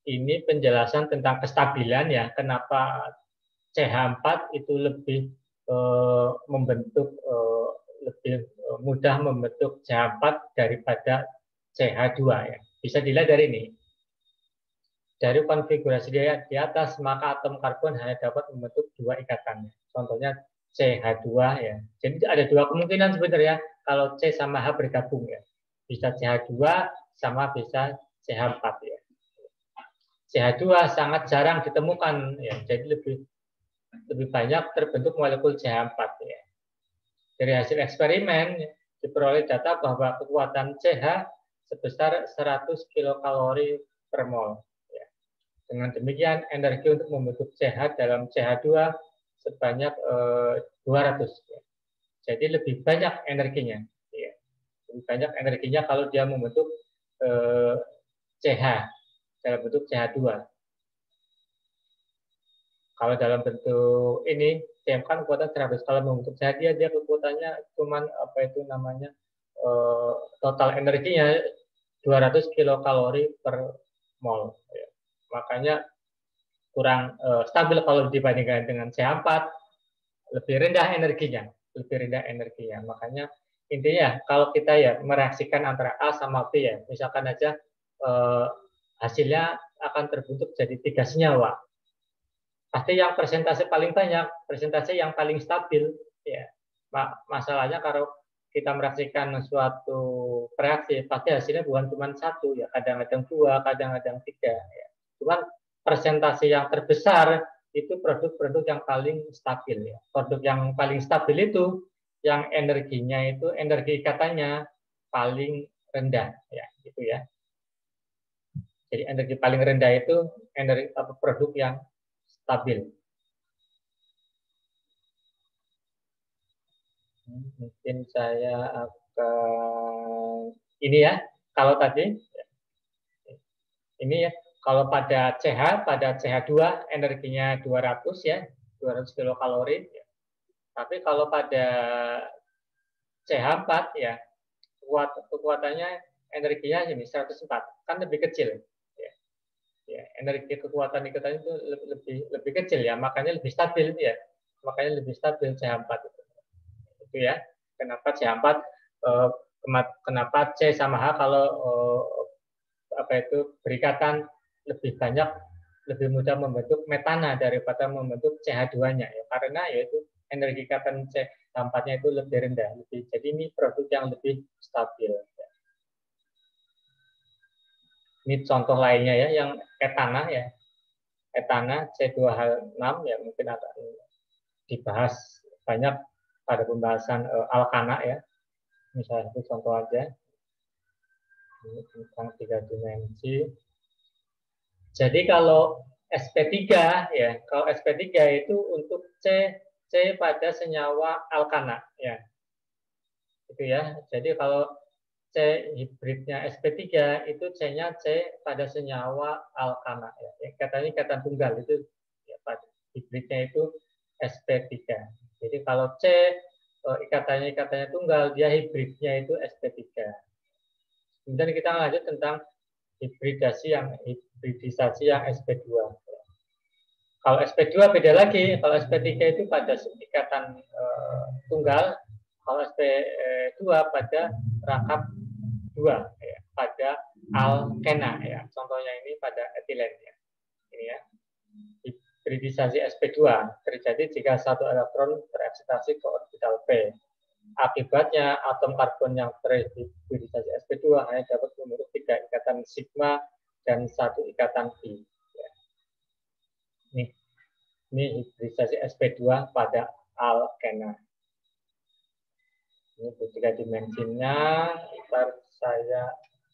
A: Ini penjelasan tentang kestabilan ya. Kenapa CH4 itu lebih membentuk lebih mudah membentuk CH4 daripada CH2 ya. Bisa dilihat dari ini. Dari konfigurasi di atas, maka atom karbon hanya dapat membentuk 2 ikatan. Contohnya CH2 ya. Jadi ada 2 kemungkinan sebenarnya kalau C sama H bergabung ya. Bisa CH2 sama bisa CH4 ya. CH2 sangat jarang ditemukan ya. Jadi lebih banyak terbentuk molekul CH4 ya. Dari hasil eksperimen diperoleh data bahwa kekuatan CH sebesar 100 kilokalori per mol. Ya. Dengan demikian energi untuk membentuk CH dalam CH2 sebanyak 200. Ya. Jadi lebih banyak energinya. Ya. Lebih banyak energinya kalau dia membentuk CH dalam bentuk CH2. Kalau dalam bentuk ini CM kan kekuatan 100. Kalau membentuk CH dia kekuatannya cuman apa itu namanya total energinya 200 kilokalori per mol. Ya. Makanya kurang stabil kalau dibandingkan dengan CH4, lebih rendah energinya. Makanya intinya kalau kita ya mereaksikan antara A sama B ya, misalkan aja hasilnya akan terbentuk jadi 3 senyawa. Pasti yang persentase paling banyak, persentase yang paling stabil ya. Masalahnya kalau kita mereaksikan suatu reaksi, pasti hasilnya bukan cuma 1 ya, kadang-kadang 2, kadang-kadang 3 ya. Cuman persentase yang terbesar itu produk-produk yang paling stabil ya. Produk yang paling stabil itu yang energinya itu energi ikatannya paling rendah ya, gitu ya. Jadi energi paling rendah itu produk yang stabil. Mungkin saya akan ini ya, kalau tadi ini ya, kalau pada CH2 energinya 200 ya, 200 kilokalori. Ya. Tapi kalau pada CH4 ya, kekuatannya energinya ini 104, kan lebih kecil. Ya. Ya, energi kekuatan ikatannya itu lebih kecil ya, makanya lebih stabil ya. Makanya lebih stabil CH4 itu. Itu ya. Kenapa CH4 kenapa C sama H kalau berikatan lebih banyak, lebih mudah membentuk metana daripada membentuk CH2-nya ya, karena yaitu energi ikatan CH4-nya itu lebih rendah. Jadi ini produk yang lebih stabil. Ini contoh lainnya ya, yang etana ya. Etana C2H6 ya, mungkin akan dibahas banyak pada pembahasan alkana ya. Misalnya itu contoh aja. Ini tentang 3 dimensi. Jadi kalau sp3 ya, kalau sp3 itu untuk C pada senyawa alkana ya. Itu ya. Jadi kalau C hibridnya sp3 itu C-nya C pada senyawa alkana ya. Katanya ikatan tunggal itu ya, hibridnya itu sp3. Jadi kalau C ikatannya tunggal, dia hibridnya itu sp3. Kemudian kita lanjut tentang hibridisasi yang sp2. Kalau sp2 beda lagi, kalau sp3 itu pada ikatan tunggal, kalau sp2 pada rangkap 2 ya, pada alkena ya. Contohnya ini pada etilen ya. Ini ya. Hibridisasi sp2 terjadi jika satu elektron tereksitasi ke orbital p. Akibatnya atom karbon yang terhibridisasi sp2 hanya dapat membentuk 3 ikatan sigma dan 1 ikatan pi. Ya. Ini hibridisasi sp2 pada alkena. Ini 3 dimensinya.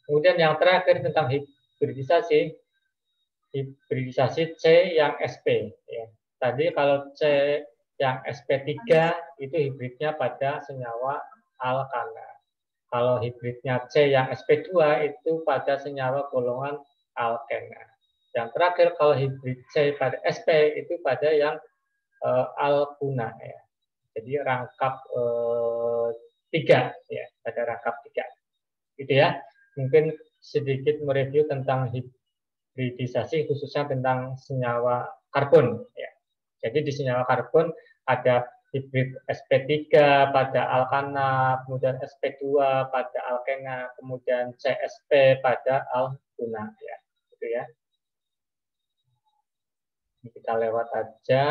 A: Kemudian yang terakhir tentang hibridisasi C yang sp. Ya. Tadi kalau C yang sp3 itu hibridnya pada senyawa alkana. Kalau hibridnya C yang sp2 itu pada senyawa golongan alkena. Yang terakhir kalau hibrid C pada sp itu pada yang alkuna ya. Jadi rangkap 3 ya, pada rangkap 3. Gitu ya. Mungkin sedikit mereview tentang hibridisasi khususnya tentang senyawa karbon ya. Jadi di senyawa karbon ada hibrid sp3 pada alkana, kemudian sp2 pada alkena, kemudian CSP pada alkuna ya. Gitu ya. Ini kita lewat aja.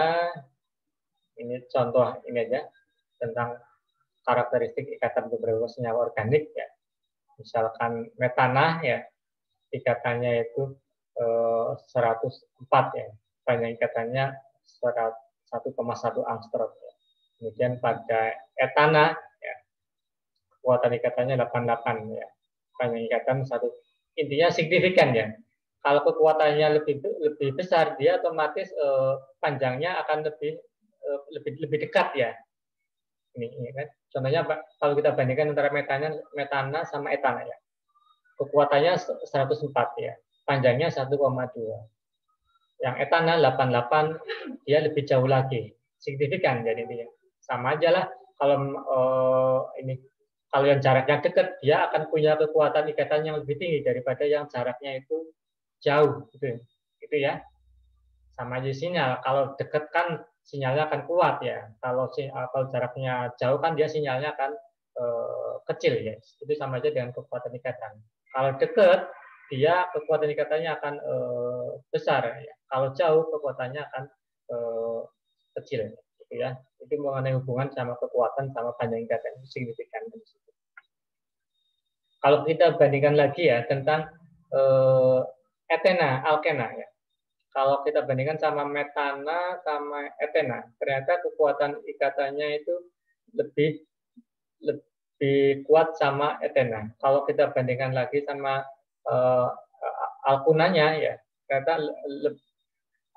A: Ini contoh ini aja tentang karakteristik ikatan beberapa senyawa organik ya. Misalkan metana ya, ikatannya itu 104 ya, panjang ikatannya 1,1 angstrom ya. Kemudian pada etana ya, kekuatan ikatannya 88 ya, panjang ikatan 1. Intinya signifikan ya. Kalau kekuatannya lebih besar, dia otomatis panjangnya akan lebih dekat ya. Ini kan. Contohnya kalau kita bandingkan antara metana sama etana ya. Kekuatannya 104 ya. Panjangnya 1,2. Yang etana 88 dia lebih jauh lagi. Signifikan jadi dia. Sama aja lah kalau ini Kalau yang jaraknya dekat, dia akan punya kekuatan ikatan yang lebih tinggi daripada yang jaraknya itu jauh, gitu ya. Sama aja sinyal. Kalau dekat kan sinyalnya akan kuat ya. Kalau jaraknya jauh kan dia sinyalnya akan kecil ya. Itu sama aja dengan kekuatan ikatan. Kalau dekat, dia kekuatan ikatannya akan besar ya. Kalau jauh kekuatannya akan kecil, gitu ya. Itu mengenai hubungan sama kekuatan sama panjang ikatan itu signifikan di situ. Kalau kita bandingkan lagi ya tentang etena, alkena ya. Kalau kita bandingkan sama metana sama etena, ternyata kekuatan ikatannya itu lebih kuat sama etena. Kalau kita bandingkan lagi sama alkunanya ya, ternyata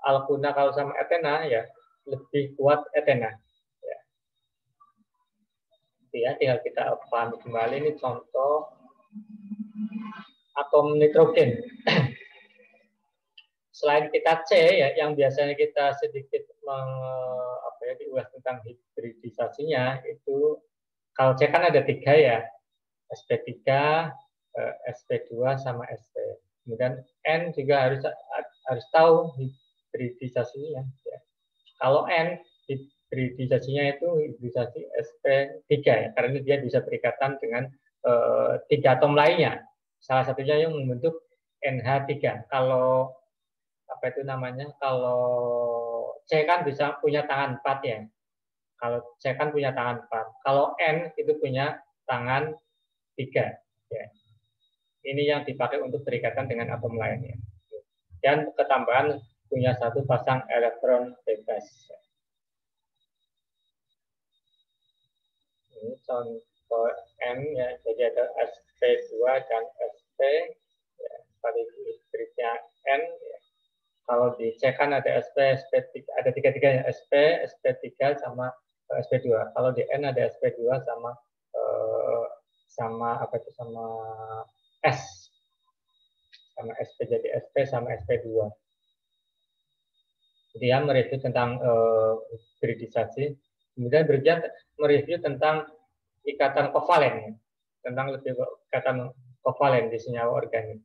A: alkuna kalau sama etena ya lebih kuat etena. Ya, tinggal kita pahami kembali ini contoh atom nitrogen. Selain kita C ya, yang biasanya kita sedikit diulas tentang hibridisasinya itu kalau C kan ada 3 ya, sp3, sp2 sama sp. Kemudian N juga harus tahu hibridisasinya. Ya. Kalau N hibridisasinya itu hibridisasi sp3 ya, karena dia bisa berikatan dengan 3 atom lainnya. Salah satunya yang membentuk NH3. Kalau kalau C kan bisa punya tangan 4 ya. Kalau C kan punya tangan 4. Kalau N itu punya tangan 3 ya. Ini yang dipakai untuk berikatan dengan atom lainnya. Dan ketambahan punya 1 pasang elektron bebas. Ini contoh N ya. Jadi ada sp2 dan sp ya. Pada hibridnya N ya. Kalau di C kan ada sp3, ada 3-3 ya, sp3 sama sp2. Kalau di N ada sp2 sama S. Sama sp, jadi sp sama sp2. Dia mereview tentang hibridisasi. Kemudian berikutnya mereview tentang ikatan kovalen, tentang lebih ikatan kovalen di senyawa organik.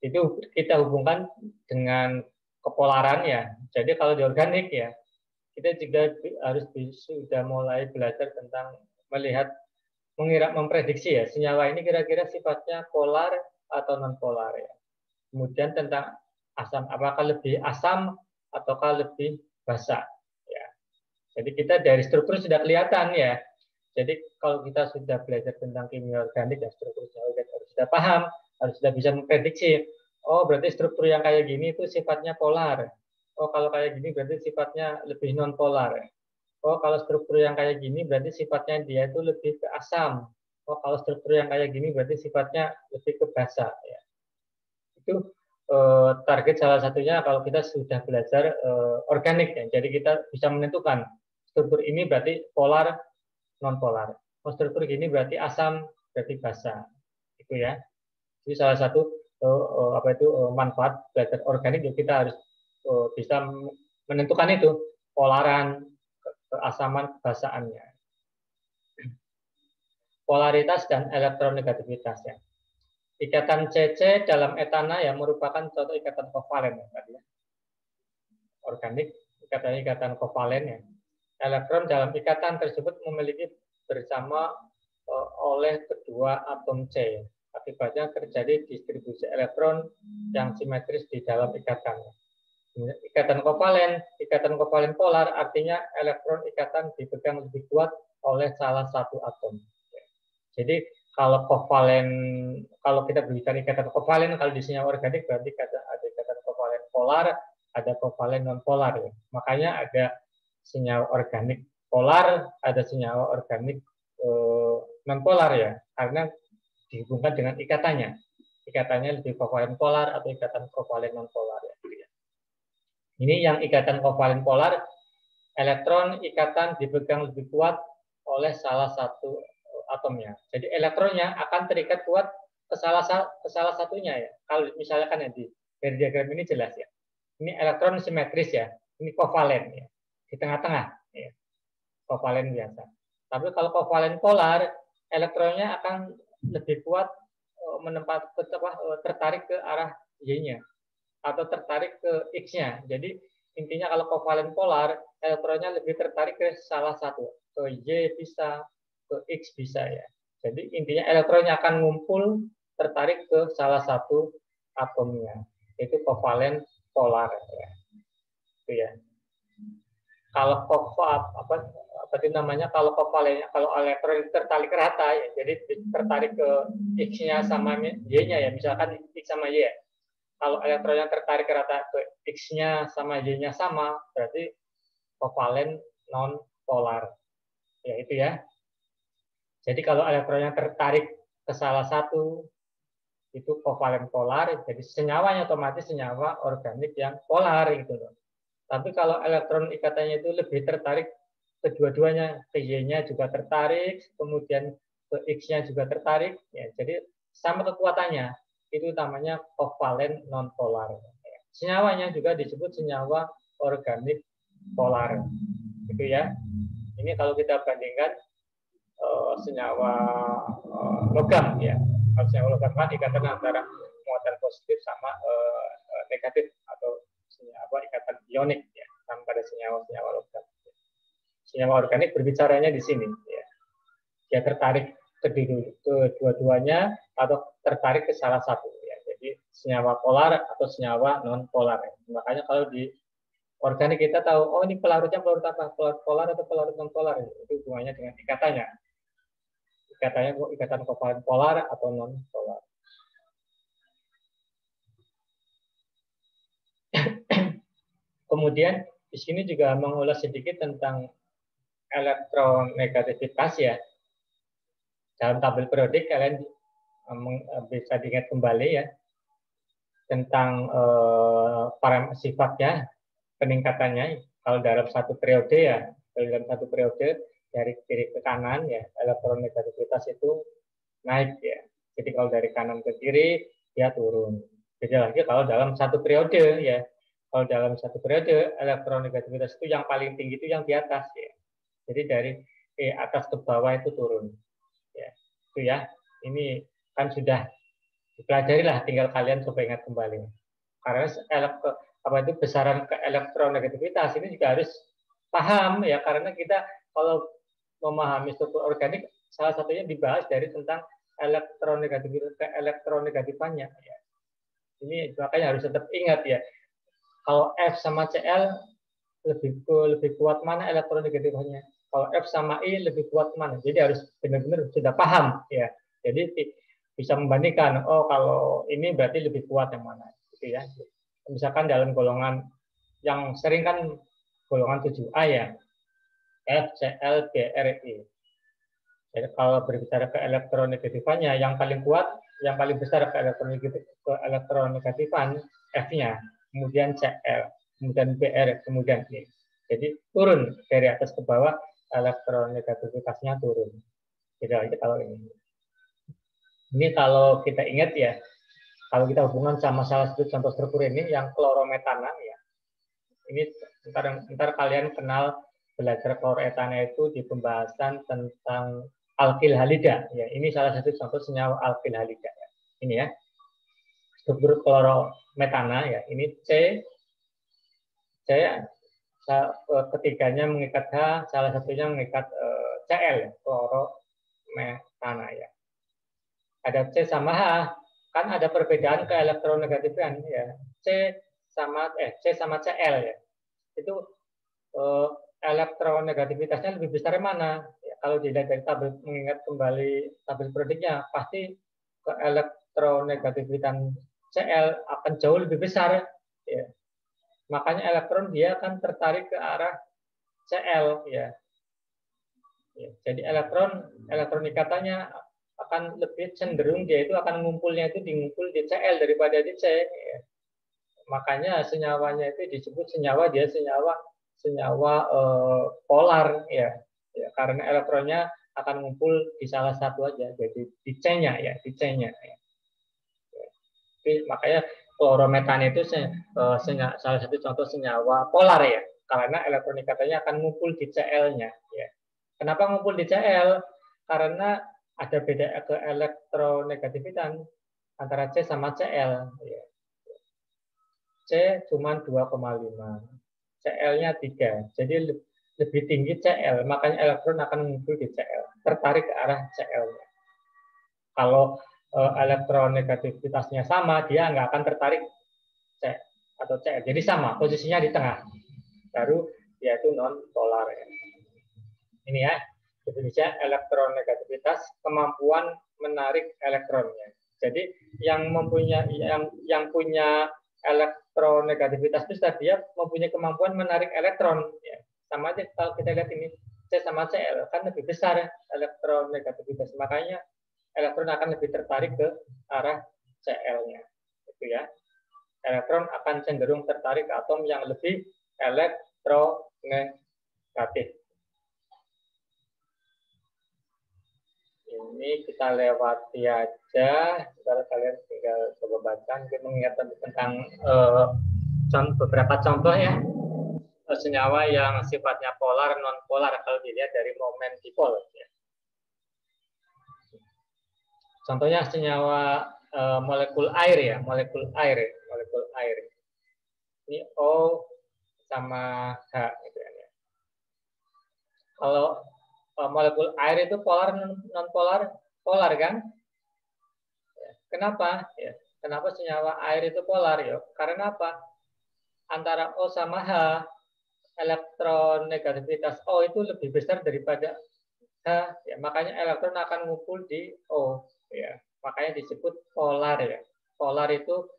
A: Itu kita hubungkan dengan kepolaran ya. Jadi kalau di organik ya, kita juga harus sudah mulai belajar tentang memprediksi ya, senyawa ini kira-kira sifatnya polar atau non polar ya. Kemudian tentang asam, apakah lebih asam ataukah lebih basa ya. Jadi kita dari struktur sudah kelihatan ya. Jadi kalau kita sudah belajar tentang kimia organik dan struktur senyawa organik harus sudah paham, harus sudah bisa memprediksi. Oh, berarti struktur yang kayak gini itu sifatnya polar. Oh, kalau kayak gini berarti sifatnya lebih non polar. Oh, kalau struktur yang kayak gini berarti sifatnya dia itu lebih ke asam. Oh, kalau struktur yang kayak gini berarti sifatnya lebih ke basa ya. Itu target salah satunya kalau kita sudah belajar organik ya. Jadi kita bisa menentukan struktur ini berarti polar non polar. Oh, struktur gini berarti asam, berarti basa. Itu ya. Jadi salah satu manfaat belajar organik kita harus bisa menentukan itu polaran, keasaman, kebasaannya. Polaritas dan elektronegativitas ya. Ikatan CC dalam etana ya merupakan contoh ikatan kovalen ya, tadi ya. Organik ikatan kovalen ya. Elektron dalam ikatan tersebut memiliki bersama oleh kedua atom C. Akibatnya terjadi distribusi elektron yang simetris di dalam ikatan. Ikatan kovalen polar artinya elektron ikatan dipegang lebih kuat oleh salah satu atom. Jadi kalau kita berbicara ikatan kovalen, kalau di senyawa organik berarti ada ikatan kovalen polar, ada kovalen non polar. Ya. Makanya ada senyawa organik polar, ada senyawa organik non polar ya, karena dihubungkan dengan ikatannya. Ikatannya lebih kovalen polar atau ikatan kovalen non polar ya. Ini yang ikatan kovalen polar, elektron ikatan dipegang lebih kuat oleh salah satu atomnya. Jadi elektronnya akan terikat kuat ke salah satunya ya. Kalau misalkan yang dari diagram ini jelas ya. Ini elektron simetris ya. Ini kovalen ya. Di tengah-tengah ya. Kovalen biasa. Tapi kalau kovalen polar elektronnya akan lebih kuat tertarik ke arah Y-nya atau tertarik ke X-nya. Jadi intinya kalau kovalen polar, elektronnya lebih tertarik ke salah satu, ke Y bisa, ke X bisa ya. Jadi intinya elektronnya akan ngumpul tertarik ke salah satu atomnya. Itu kovalen polar ya. Itu ya. Kalau kalau kovalennya, kalau elektron tertarik rata ya, jadi tertarik ke X-nya sama Y-nya ya, misalkan X sama Y. Kalau elektronnya tertarik rata ke X-nya sama Y-nya sama, berarti kovalen non polar. Ya itu ya. Jadi kalau elektronnya tertarik ke salah satu itu kovalen polar, jadi senyawanya otomatis senyawa organik yang polar gitu loh. Tapi kalau elektron ikatannya itu lebih tertarik kedua-duanya, ke Y-nya juga tertarik, kemudian ke X-nya juga tertarik, ya, jadi sama kekuatannya, itu namanya kovalen non-polar. Senyawanya juga disebut senyawa organik polar, gitu ya. Ini kalau kita bandingkan senyawa logam, ya. Kalau senyawa logam kan ikatan antara muatan positif sama negatif atau senyawa ikatan ionik ya, sama pada senyawa-senyawa logam. Senyawa organik berbicaranya di sini ya. Dia tertarik ke dua-duanya atau tertarik ke salah satu ya. Jadi senyawa polar atau senyawa non polar. Ya. Makanya kalau di organik kita tahu oh ini pelarutnya pelarut apa? Pelarut polar atau pelarut non polar. Itu hubungannya dengan ikatannya. Ikatannya ikatan kovalen polar atau non polar. Kemudian di sini juga mengulas sedikit tentang elektronegativitas ya. Dalam tabel periodik kalian bisa diingat kembali ya tentang sifatnya, peningkatannya. Kalau dalam satu periode ya, dalam satu periode dari kiri ke kanan ya, elektronegativitas itu naik ya. Jadi kalau dari kanan ke kiri dia turun. Beda lagi kalau dalam satu periode ya. Kalau dalam satu periode elektronegativitas itu yang paling tinggi itu yang di atas ya. Jadi dari atas ke bawah itu turun. Ya, itu ya. Ini kan sudah dipelajari lah, tinggal kalian coba ingat kembali. Karena itu besaran ke elektronegativitas ini juga harus paham ya, karena kita kalau memahami struktur organik salah satunya dibahas dari tentang elektronegativitas ke elektronegatifannya ya. Ini makanya harus tetap ingat ya. Kalau F sama Cl lebih kuat mana elektronegatifannya? Kalau F sama I lebih kuat mana? Jadi harus benar-benar sudah paham ya. Jadi bisa membandingkan. Oh kalau ini berarti lebih kuat yang mana? Gitu ya. Misalkan dalam golongan yang sering kan golongan 7A ya. F, Cl, Br, I. Jadi kalau berbicara ke elektronegatifannya, yang paling kuat, yang paling besar ke elektronegatifan F-nya. Kemudian Cl, kemudian Br, kemudian I. Jadi turun dari atas ke bawah, elektronegativitasnya turun. Beda lagi kalau ini. Ini kalau kita ingat ya, kalau kita hubungan sama salah satu contoh struktur ini, yang klorometana ya. Ini ntar kalian kenal belajar kloroetana itu di pembahasan tentang alkil halida. Ya, ini salah satu contoh senyawa alkil halida. Ya. Ini ya. Struktur klorometana ya, ini C ketiganya mengikat H, salah satunya mengikat Cl, klorometana ya. Ada C sama H, kan ada perbedaan ke elektronegatifan ya. C sama Cl ya. Itu elektronegativitasnya lebih besar mana? Ya, kalau dilihat dari tabel, mengingat kembali tabel periodiknya, pasti ke elektronegativitas Cl akan jauh lebih besar. Ya. Makanya elektron dia akan tertarik ke arah Cl. Ya. Ya. Jadi elektron ikatannya akan lebih cenderung dia itu akan ngumpulnya itu ngumpul di Cl daripada di C. Ya. Makanya senyawanya itu disebut senyawa polar ya. Ya, karena elektronnya akan ngumpul di salah satu aja, jadi di C-nya ya, di C-nya. Ya. Jadi, makanya klorometana itu salah satu contoh senyawa polar ya, karena elektronikatanya akan ngumpul di Cl-nya. Ya. Kenapa ngumpul di Cl? Karena ada beda ke elektronegativitas antara C sama Cl. Ya. C cuma 2,5. Cl-nya 3. Jadi lebih tinggi Cl, makanya elektron akan ngumpul di Cl, tertarik ke arah Cl-nya. Kalau elektronegativitasnya sama, dia nggak akan tertarik C atau Cl. Jadi sama, posisinya di tengah. Baru dia itu non polar. Ya. Ini ya, definisinya elektronegativitas, kemampuan menarik elektronnya. Jadi yang punya elektronegativitas itu dia mempunyai kemampuan menarik elektron. Ya. Sama aja kalau kita lihat ini C sama Cl kan lebih besar elektronegativitas, makanya elektron akan lebih tertarik ke arah Cl-nya. Itu ya. Elektron akan cenderung tertarik ke atom yang lebih elektronegatif. Ini kita lewati aja. Kalau kalian tinggal coba baca, mungkin mengingatkan tentang beberapa contoh ya. Senyawa yang sifatnya polar, non polar kalau dilihat dari momen dipol. Ya. Contohnya senyawa molekul air ya, molekul air. Ini O sama H. Gitu ya. Kalau molekul air itu polar, non polar, polar kan? Ya. Kenapa? Ya. Kenapa senyawa air itu polar? Ya. Karena apa? Antara O sama H, elektronegativitas O itu lebih besar daripada H. Ya. Makanya elektron akan ngumpul di O. Ya, makanya disebut polar ya. Polar itu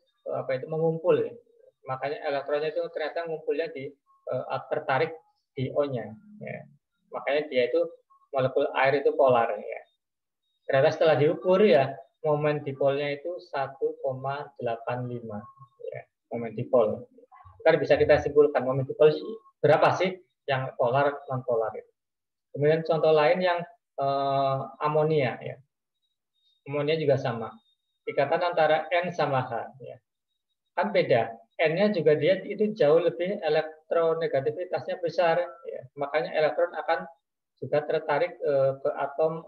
A: mengumpul. Ya. Makanya elektronnya itu ternyata ngumpulnya di tertarik di O-nya. Ya. Makanya dia itu molekul air itu polar ya. Ternyata setelah diukur ya momen dipolnya itu 1,85 ya, momen dipol. Kan bisa kita simpulkan momen dipol berapa sih yang polar non polar itu. Kemudian contoh lain yang amonia ya. Amonia juga sama. Ikatan antara N sama H. Ya. Kan beda. N-nya juga dia itu jauh lebih elektronegativitasnya besar. Ya. Makanya elektron akan juga tertarik ke atom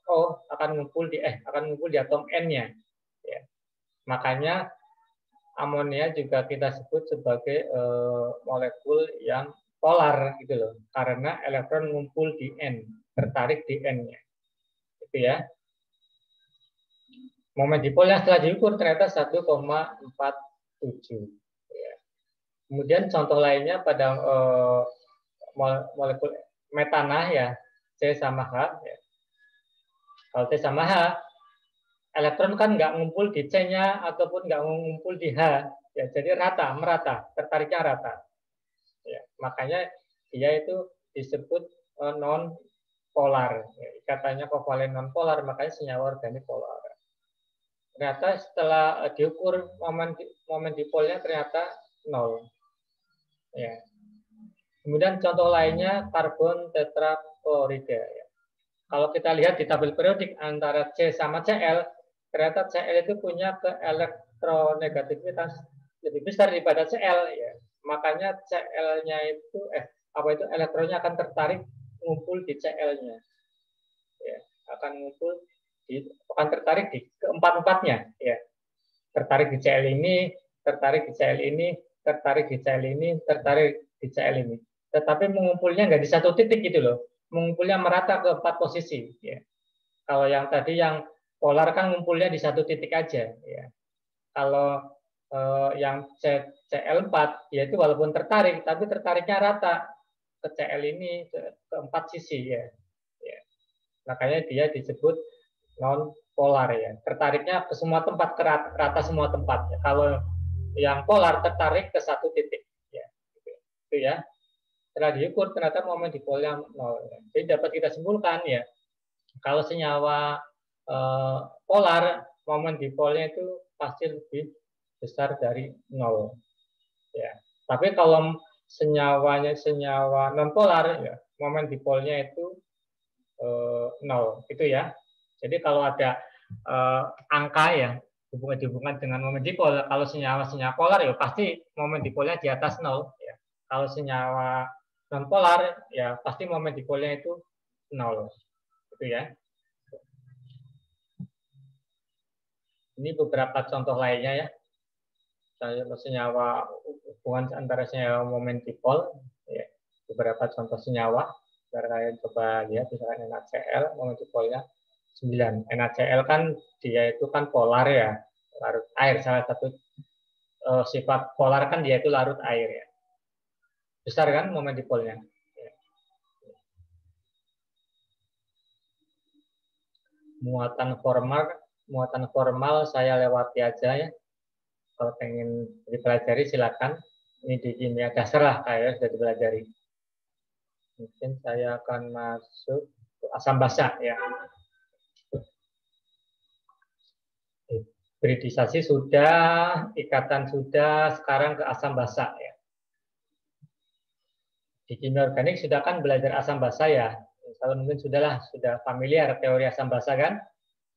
A: O, akan ngumpul di atom N-nya. Ya. Makanya amonia juga kita sebut sebagai molekul yang polar gitu loh. Karena elektron ngumpul di N, tertarik di N-nya. Itu ya. Momen dipolnya setelah diukur ternyata 1,47. Ya. Kemudian contoh lainnya pada molekul metana ya, C sama H. Ya. Kalau C sama H, elektron kan nggak ngumpul di C-nya ataupun nggak ngumpul di H. Ya, jadi merata, tertariknya rata. Ya, makanya dia itu disebut non polar. Ya, ikatannya kovalen non polar, makanya senyawa organik polar. Ternyata setelah diukur momen dipolnya ternyata 0. Ya. Kemudian contoh lainnya karbon tetraklorida. Ya. Kalau kita lihat di tabel periodik antara C sama Cl, ternyata Cl itu punya elektronegativitas lebih besar daripada Cl. Ya. Makanya Cl-nya itu elektronnya akan tertarik ngumpul di Cl-nya. Ya, akan tertarik di keempat-empatnya, ya. Tertarik di Cl ini, tertarik di Cl ini, tertarik di Cl ini, tertarik di Cl ini. Tetapi mengumpulnya nggak di satu titik gitu loh. Mengumpulnya merata ke 4 posisi, ya. Kalau yang tadi yang polar kan ngumpulnya di satu titik aja, ya. Kalau yang Cl4 yaitu walaupun tertarik tapi tertariknya rata ke Cl ini ke 4 sisi, ya. Makanya dia disebut non polar ya. Tertariknya ke semua tempat, ke rata semua tempat. Ya. Kalau yang polar tertarik ke satu titik. Ya. Itu ya. Setelah diukur ternyata momen dipolnya 0. Ya. Jadi dapat kita simpulkan ya. Kalau senyawa polar, momen dipolnya itu pasti lebih besar dari 0. Ya. Tapi kalau senyawa non polar, ya, momen dipolnya itu 0 itu ya. Jadi kalau ada angka ya hubungan dengan momen dipol, kalau senyawa polar ya pasti momen dipolnya di atas 0 ya. Kalau senyawa non polar ya pasti momen dipolnya itu 0 itu ya. Ini beberapa contoh lainnya ya. Senyawa, hubungan antara senyawa momen dipol, ya. Beberapa contoh senyawa. Kalian coba lihat, misalkan NaCl, momen dipolnya 9. NaCl kan dia itu kan polar ya, larut air. Salah satu sifat polar kan dia itu larut air ya. Besar kan momen dipolnya. Ya. Muatan formal saya lewati aja ya. Kalau pengen dipelajari silakan. Ini di kimia dasar lah kayak sudah dipelajari. Mungkin saya akan masuk ke asam basa ya. Hibridisasi sudah, ikatan sudah, sekarang ke asam basa ya. Di kimia organik sudah kan belajar asam basa ya. Kalau mungkin sudah familiar teori asam basa kan?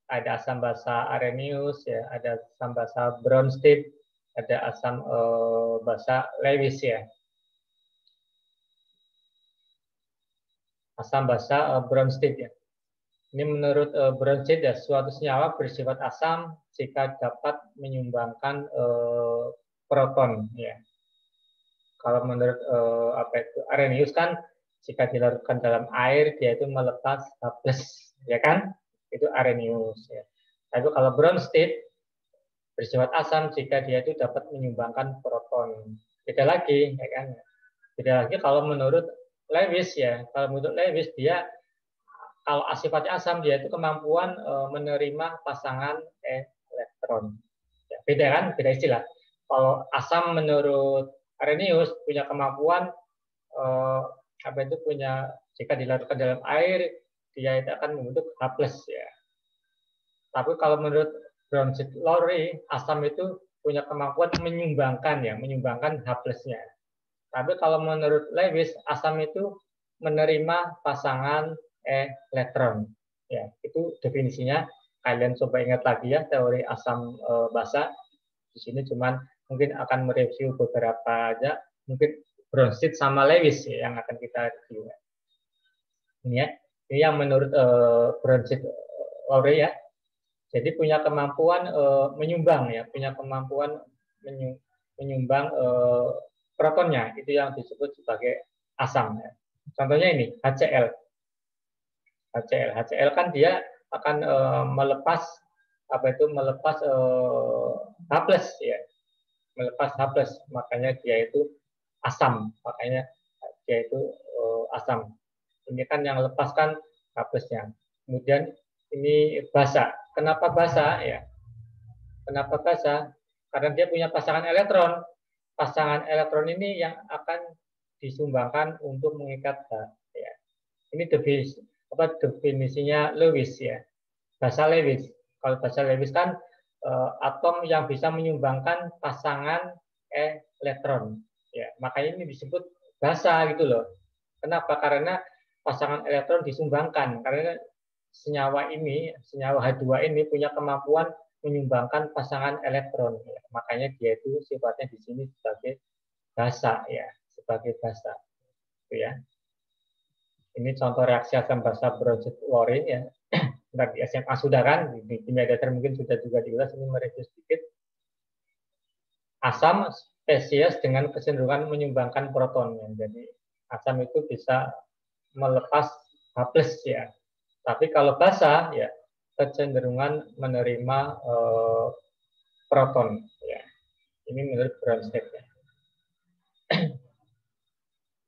A: Ada asam basa Arrhenius ya, ada asam basa Bronsted, ada asam basa Lewis ya. Asam basa Bronsted ya. Ini menurut Bronsted ya, suatu senyawa bersifat asam jika dapat menyumbangkan proton ya. Kalau menurut Arrhenius kan jika dilarutkan dalam air dia itu melepas H+ ya kan? Itu Arrhenius ya. Tapi kalau Bronsted bersifat asam jika dia itu dapat menyumbangkan proton. Beda lagi ya kan? Beda lagi kalau menurut Lewis ya. Kalau menurut Lewis dia kalau sifatnya asam dia itu kemampuan menerima pasangan elektron. Ya, beda kan? Beda istilah. Kalau asam menurut Arrhenius punya kemampuan jika dilarutkan dalam air dia itu akan membentuk H+ ya. Tapi kalau menurut Bronsted-Lowry asam itu punya kemampuan menyumbangkan H+-nya. Tapi kalau menurut Lewis asam itu menerima pasangan elektron. Ya, itu definisinya. Kalian coba ingat lagi ya teori asam basa. Di sini cuman mungkin akan mereview beberapa aja. Mungkin Bronsted sama Lewis ya, yang akan kita review. Ini ya, ini yang menurut Bronsted-Lowry ya. Jadi punya kemampuan menyumbang ya, punya kemampuan menyumbang protonnya, itu yang disebut sebagai asam. Ya. Contohnya ini HCl. HCl kan dia akan melepas H+ ya, melepas H+, makanya dia itu asam, asam. Ini kan yang lepaskan H+-nya. Kemudian ini basa. Kenapa basa ya? Kenapa basa? Karena dia punya pasangan elektron. Pasangan elektron ini yang akan disumbangkan untuk mengikat ya. Ini definisinya Lewis ya. Basa Lewis. Kalau basa Lewis kan atom yang bisa menyumbangkan pasangan elektron. Ya, makanya ini disebut basa gitu loh. Kenapa? Karena pasangan elektron disumbangkan. Karena senyawa H2 ini punya kemampuan menyumbangkan pasangan elektron. Ya, makanya dia itu sifatnya di sini sebagai basa ya, sebagai basa. Itu ya. Ini contoh reaksi asam basa Bronsted-Lowry ya. Di SMA sudah kan, di kimia dasar mungkin sudah juga diulas, ini mereview sedikit. Asam spesies dengan kecenderungan menyumbangkan proton. Ya. Jadi asam itu bisa melepas H+ ya. Tapi kalau basa ya kecenderungan menerima proton ya. Ini menurut Bronsted ya.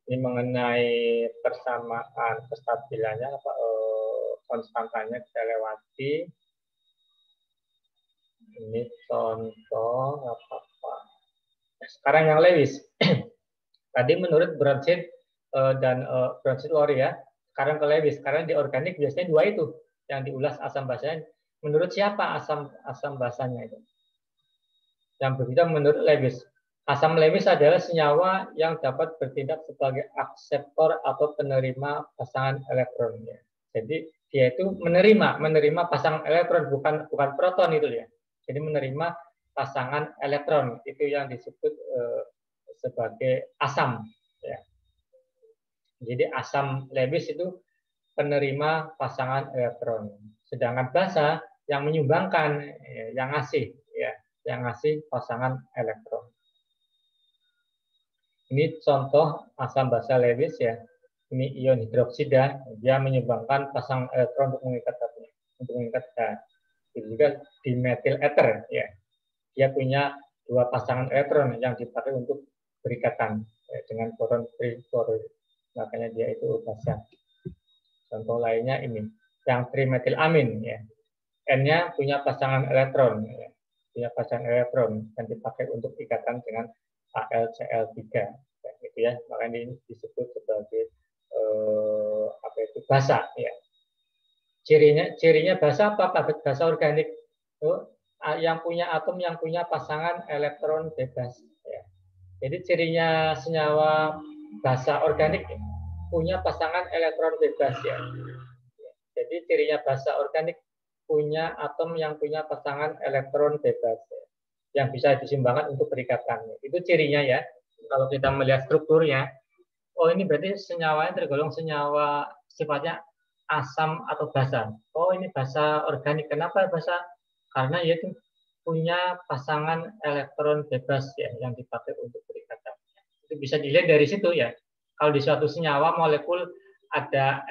A: Ini mengenai persamaan kestabilannya konstantanya kita lewati. Ini contoh apa? Sekarang yang Lewis. Tadi menurut Bronsted dan Bronsted-Lowry ya. Sekarang ke Lewis. Sekarang di organik biasanya dua itu yang diulas asam basanya. Menurut siapa asam basanya itu? Yang berbeda menurut Lewis. Asam Lewis adalah senyawa yang dapat bertindak sebagai akseptor atau penerima pasangan elektron. Ya. Jadi dia itu menerima pasangan elektron, bukan proton itu ya. Jadi menerima pasangan elektron itu yang disebut sebagai asam. Ya. Jadi asam Lewis itu penerima pasangan elektron. Sedangkan basa yang menyumbangkan, yang ngasih, ya, yang ngasih pasangan elektron. Ini contoh asam basa Lewis ya. Ini ion hidroksida, dia menyumbangkan pasangan elektron untuk mengikat H. Itu juga di metil ether ya. Dia punya dua pasangan elektron yang dipakai untuk berikatan dengan proton trifluorid. Makanya dia itu basa. Contoh lainnya ini, yang trimetilamin ya. N-nya punya pasangan elektron, ya. Punya pasangan elektron dan dipakai untuk ikatan dengan AlCl3, ya, gitu ya. Makanya ini disebut sebagai apa itu basa, ya. Cirinya basa apa? Basa organik. Yang punya atom yang punya pasangan elektron bebas. Ya. Jadi cirinya senyawa basa organik punya pasangan elektron bebas ya. Jadi cirinya basa organik punya atom yang punya pasangan elektron bebas ya, yang bisa disumbangkan untuk berikatan. Itu cirinya ya. Kalau kita melihat strukturnya, oh ini berarti senyawanya tergolong senyawa sifatnya asam atau basa. Oh ini basa organik. Kenapa basa? Karena yaitu punya pasangan elektron bebas ya yang dipakai untuk berikatan. Itu bisa dilihat dari situ ya. Kalau di suatu senyawa molekul ada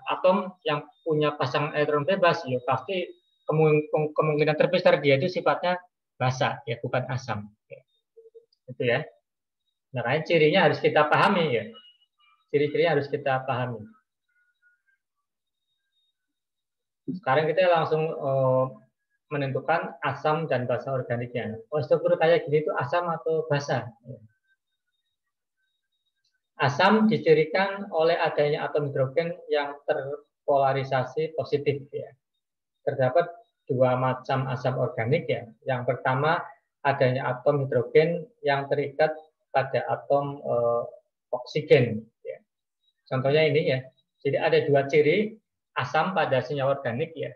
A: atom yang punya pasangan elektron bebas, ya pasti kemungkinan terbesar dia itu sifatnya basa ya, bukan asam. Ya. Itu ya. Makanya cirinya harus kita pahami ya. Ciri-cirinya harus kita pahami. Sekarang kita langsung menentukan asam dan basa organiknya. Oh, struktur kayak gini itu asam atau basa? Asam dicirikan oleh adanya atom hidrogen yang terpolarisasi positif. Ya. Terdapat dua macam asam organik ya. Yang pertama adanya atom hidrogen yang terikat pada atom oksigen. Ya. Contohnya ini ya. Jadi ada dua ciri asam pada senyawa organik ya.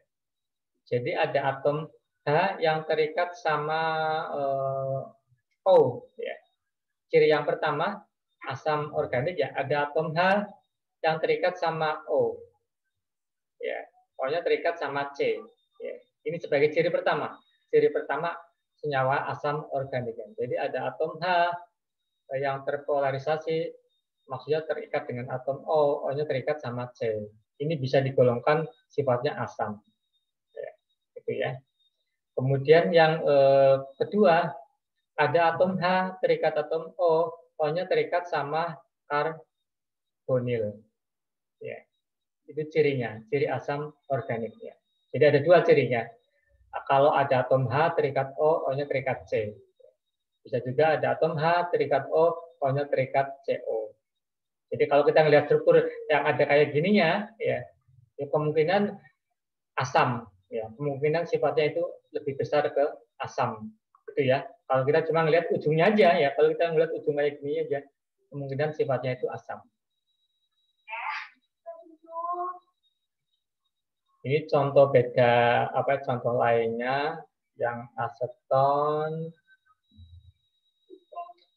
A: Jadi ada atom H yang terikat sama O. Ya. Ciri yang pertama asam organik ya, ada atom H yang terikat sama O. Ya, O-nya terikat sama C. Ya. Ini sebagai ciri pertama. Ciri pertama senyawa asam organik. Jadi ada atom H yang terpolarisasi, maksudnya terikat dengan atom O, O-nya terikat sama C. Ini bisa digolongkan sifatnya asam. Ya, gitu ya. Kemudian yang kedua, ada atom H terikat atom O, O-nya terikat sama karbonil. Ya. Itu cirinya, ciri asam organik. Ya. Jadi ada dua cirinya. Kalau ada atom H terikat O, O-nya terikat C. Bisa juga ada atom H terikat O, O-nya terikat CO. Jadi kalau kita melihat struktur yang ada kayak gininya, ya kemungkinan asam. Ya, kemungkinan sifatnya itu lebih besar ke asam. Gitu ya. Kalau kita cuma melihat ujungnya aja ya, kalau kita melihat ujung kayak gini aja, kemungkinan sifatnya itu asam. Ini contoh beda contoh lainnya yang aseton.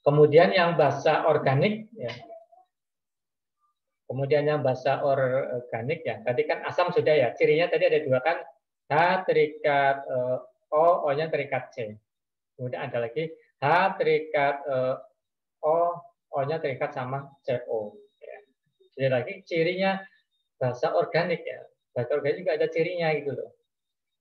A: Kemudian yang basa organik ya. Kemudian yang basa organik ya. Tadi kan asam sudah ya. Cirinya tadi ada dua kan. H terikat O, O-nya terikat C. Kemudian ada lagi H terikat O, O-nya terikat sama CO. Ya. Jadi lagi cirinya basa organik ya. Basa organik juga ada cirinya gitu loh.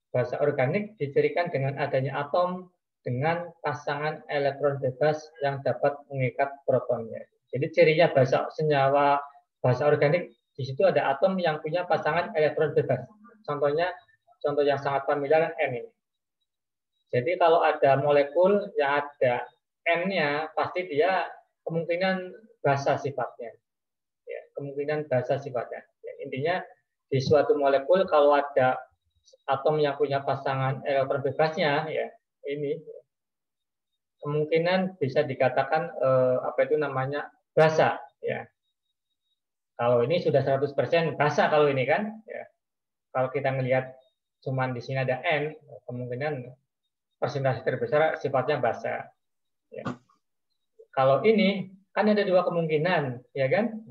A: Basa organik dicirikan dengan adanya atom dengan pasangan elektron bebas yang dapat mengikat protonnya. Jadi cirinya senyawa basa organik di situ ada atom yang punya pasangan elektron bebas. Contoh yang sangat familiar N ini. Jadi kalau ada molekul yang ada N-nya, pasti dia kemungkinan basa sifatnya. Ya, kemungkinan basa sifatnya. Ya, intinya di suatu molekul kalau ada atom yang punya pasangan elektron bebasnya, ya ini kemungkinan bisa dikatakan basa. Ya. Kalau ini sudah 100% basa kalau ini kan. Ya. Kalau kita melihat cuman di sini ada N, kemungkinan persentase terbesar sifatnya basa. Ya. Kalau ini kan ada dua kemungkinan, ya kan?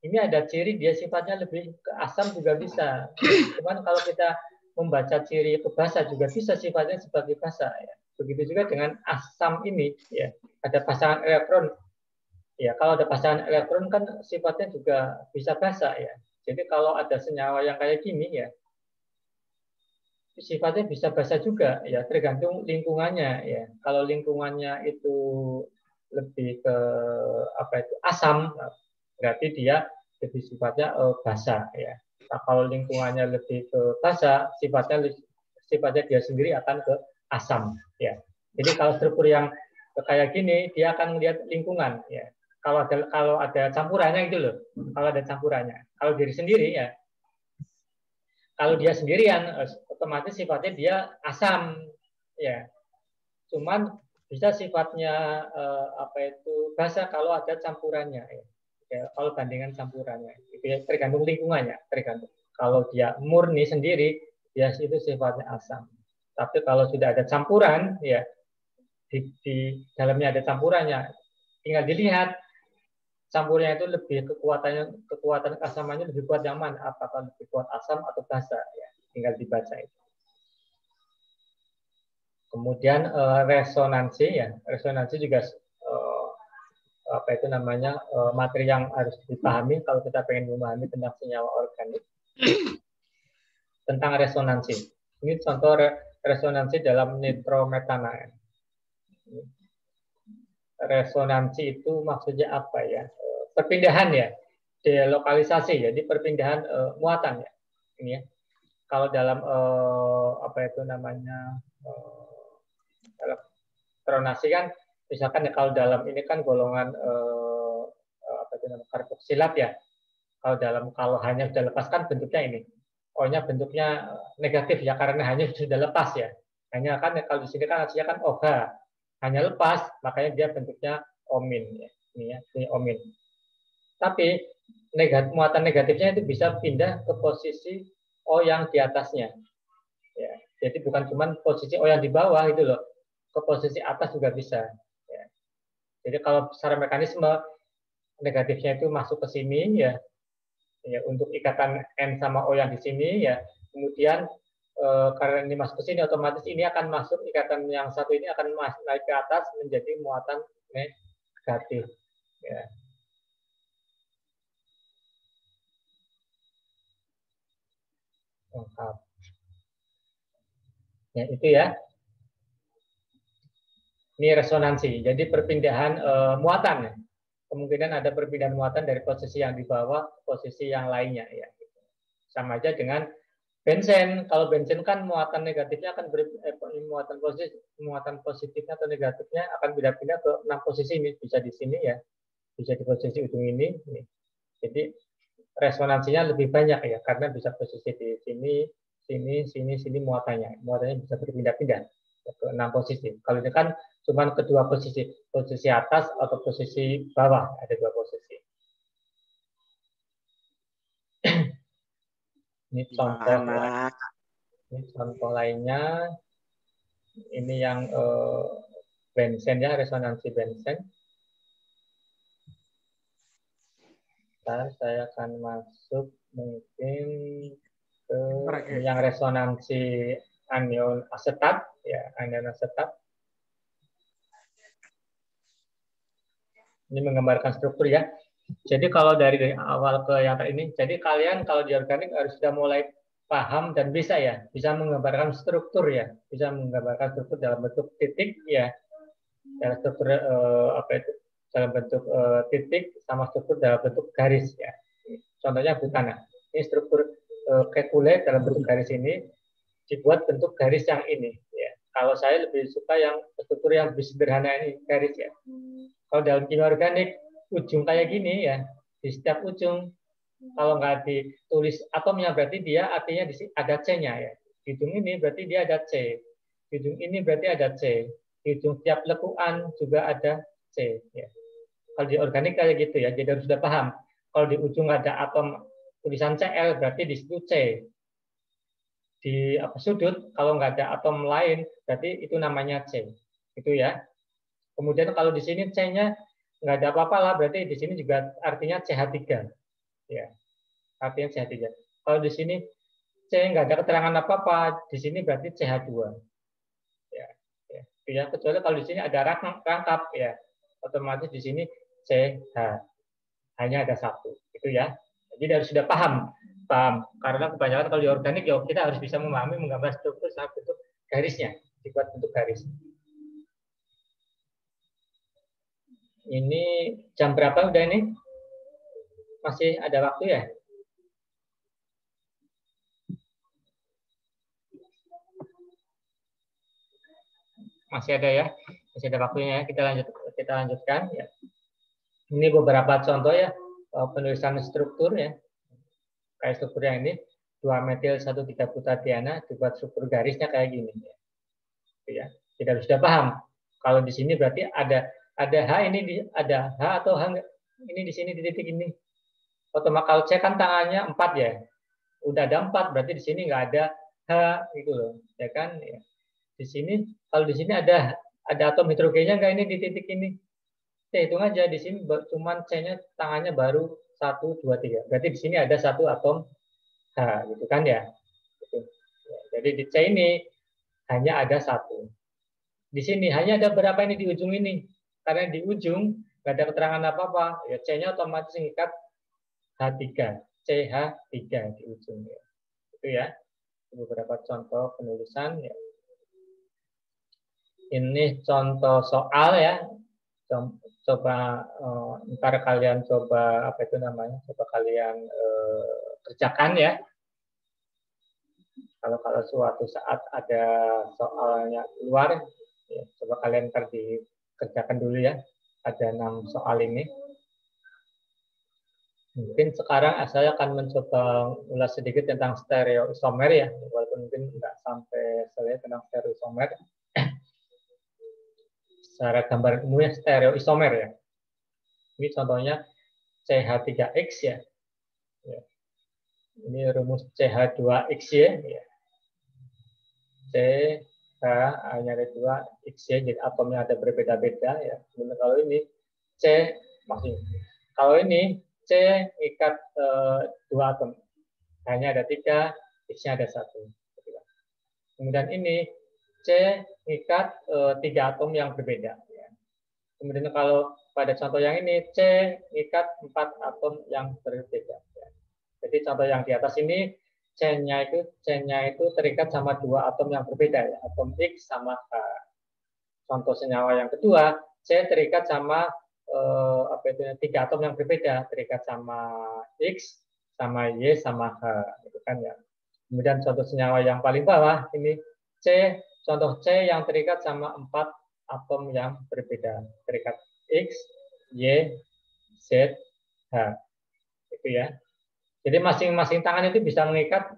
A: ini ada ciri dia sifatnya lebih ke asam juga bisa. Cuman kalau kita membaca ciri ke basa juga bisa sifatnya sebagai basa. Ya. Begitu juga dengan asam ini, ya ada pasangan elektron. Ya kalau ada pasangan elektron kan sifatnya juga bisa basa ya. Jadi kalau ada senyawa yang kayak gini ya, sifatnya bisa basa juga ya, tergantung lingkungannya ya. Kalau lingkungannya itu lebih ke apa itu asam, berarti dia lebih sifatnya basa ya. Nah, kalau lingkungannya lebih ke basa, sifatnya dia sendiri akan ke asam ya. Jadi kalau struktur yang kayak gini dia akan melihat lingkungan ya. Kalau ada campurannya gitu loh. Kalau ada campurannya. Kalau diri sendiri ya. Kalau dia sendirian otomatis sifatnya dia asam ya. Cuman bisa sifatnya apa itu basa kalau ada campurannya ya. Ya, kalau bandingan campurannya itu ya, tergantung lingkungannya, tergantung. Kalau dia murni sendiri dia itu sifatnya asam. Tapi kalau sudah ada campuran ya di dalamnya ada campurannya, tinggal dilihat campurnya itu lebih kekuatan asamannya lebih kuat yang mana, apakah lebih kuat asam atau basa ya, tinggal dibaca itu. Kemudian resonansi ya, resonansi juga apa itu namanya materi yang harus dipahami kalau kita pengen memahami tentang senyawa organik. Tentang resonansi. Ini contoh resonansi dalam nitrometana. Resonansi itu maksudnya apa ya? Perpindahan ya, delokalisasi, jadi perpindahan muatan ya. Ini ya. Kalau dalam apa itu namanya elektronasi kan, misalkan ya kalau dalam ini kan golongan apa itu namanya karboksilat ya. Kalau hanya sudah lepas kan bentuknya ini. O-nya bentuknya negatif ya karena hanya sudah lepas ya. Hanya kan kalau di sini kan hasilnya kan OH, hanya lepas makanya dia bentuknya omin ya. Ini omin. Tapi muatan negatifnya itu bisa pindah ke posisi O yang di atasnya. Ya, jadi bukan cuma posisi O yang di bawah itu loh, ke posisi atas juga bisa. Ya. Jadi kalau secara mekanisme negatifnya itu masuk ke sini ya, ya untuk ikatan N sama O yang di sini ya, kemudian karena ini masuk ke sini otomatis ini akan masuk ikatan yang satu ini akan naik ke atas menjadi muatan negatif. Ya. Lengkap. Ya, itu ya. Ini resonansi. Jadi perpindahan muatan. Ya. Kemungkinan ada perpindahan muatan dari posisi yang di bawah ke posisi yang lainnya. Ya. Sama aja dengan benzen. Kalau benzen kan muatan negatifnya akan muatan positifnya atau negatifnya akan pindah-pindah ke 6 posisi ini. Bisa di sini ya. Bisa di posisi ujung ini. Jadi resonansinya lebih banyak ya. Karena bisa posisi di sini muatannya. Muatannya bisa berpindah-pindah ke 6 posisi. Kalau ini kan cuma kedua posisi atas atau posisi bawah, ada 2 posisi. Ini contoh lainnya. Ini yang benzen ya, resonansi benzen. Dan saya akan masuk mungkin ke yang resonansi anion asetat ya, anion asetat. Ini menggambarkan struktur ya. Jadi kalau dari awal ke yang ini, jadi kalian kalau di organik harus sudah mulai paham dan bisa ya, bisa menggambarkan struktur ya, bisa menggambarkan struktur dalam bentuk titik ya, dalam struktur apa itu, dalam bentuk titik sama struktur dalam bentuk garis ya. Contohnya butana. Ini struktur kekule dalam bentuk garis ini dibuat bentuk garis yang ini ya. Kalau saya lebih suka yang struktur yang lebih sederhana ini garis ya. Kalau dalam kimia organik ujung kayak gini ya, di setiap ujung kalau nggak ditulis atomnya berarti dia artinya di sini ada C-nya ya. Di ujung ini berarti dia ada C. Di ujung ini berarti ada C. Di ujung tiap lekuan juga ada C. Ya. Kalau di organik kayak gitu ya, jadi harus sudah paham. Kalau di ujung ada atom tulisan Cl berarti di situ C. Di sudut kalau nggak ada atom lain berarti itu namanya C. Itu ya. Kemudian kalau di sini C-nya nggak ada apa-apa lah, berarti di sini juga artinya CH3. ya. Artinya CH3. Kalau di sini C nggak ada keterangan apa-apa, di sini berarti CH2. Ya, ya. Kecuali kalau di sini ada rangkap, ya, otomatis di sini CH. Hanya ada satu, itu ya. Jadi harus sudah paham. Karena kebanyakan kalau di organik, ya kita harus bisa memahami, menggambar struktur sama bentuk garisnya, dibuat bentuk garis. Ini jam berapa udah ini? Masih ada waktu ya? Masih ada ya? Masih ada waktunya ya? Kita lanjutkan ya. Ini beberapa contoh ya penulisan struktur ya. Kayak struktur yang ini 2-metil 1,3-butadiana dibuat struktur garisnya kayak gini ya. Kita sudah paham. Kalau di sini berarti ada H ini ada H atau H ini di sini di titik ini. Otomatis kalau C kan tangannya 4 ya. Udah ada 4 berarti di sini nggak ada H gitu loh. Ya kan? Ya. Di sini kalau di sini ada atom hidrogennya nggak ini di titik ini? Hitung aja di sini cuman C-nya tangannya baru 1, 2, 3. Berarti di sini ada 1 atom H, gitu kan ya? Gitu. Ya, jadi di C ini hanya ada 1. Di sini hanya ada berapa ini di ujung ini? Karena di ujung nggak ada keterangan apa-apa, ya C-nya otomatis mengikat H3, CH3 di ujung. Ya. Itu ya. Beberapa contoh penulisan. Ya. Ini contoh soal ya. Coba ntar kalian coba apa itu namanya, coba kalian kerjakan ya. Kalau suatu saat ada soalnya keluar, ya, coba kalian ntar dikerjakan dulu ya. Ada 6 soal ini. Mungkin sekarang saya akan mencoba ulas sedikit tentang stereoisomer ya, walaupun mungkin nggak sampai selesai tentang stereoisomer. Secara gambar umumnya stereoisomer ya. Ini contohnya CH3X ya. Ini rumus CH2X ya. CH hanya ada 2, X ya, jadi atomnya ada berbeda-beda ya. Kemudian kalau ini C maksudnya kalau ini C ikat 2 atom, hanya ada 3, X-nya ada 1. Kemudian ini C ikat 3 atom yang berbeda. Ya. Kemudian kalau pada contoh yang ini C ikat 4 atom yang berbeda. Ya. Jadi contoh yang di atas ini C-nya itu terikat sama 2 atom yang berbeda ya, atom X sama H. Contoh senyawa yang kedua, C terikat sama 3 atom yang berbeda, terikat sama X, sama Y, sama H, gitu kan ya. Kemudian contoh senyawa yang paling bawah ini contoh C yang terikat sama 4 atom yang berbeda, terikat X, Y, Z, H, itu ya. Jadi masing-masing tangan itu bisa mengikat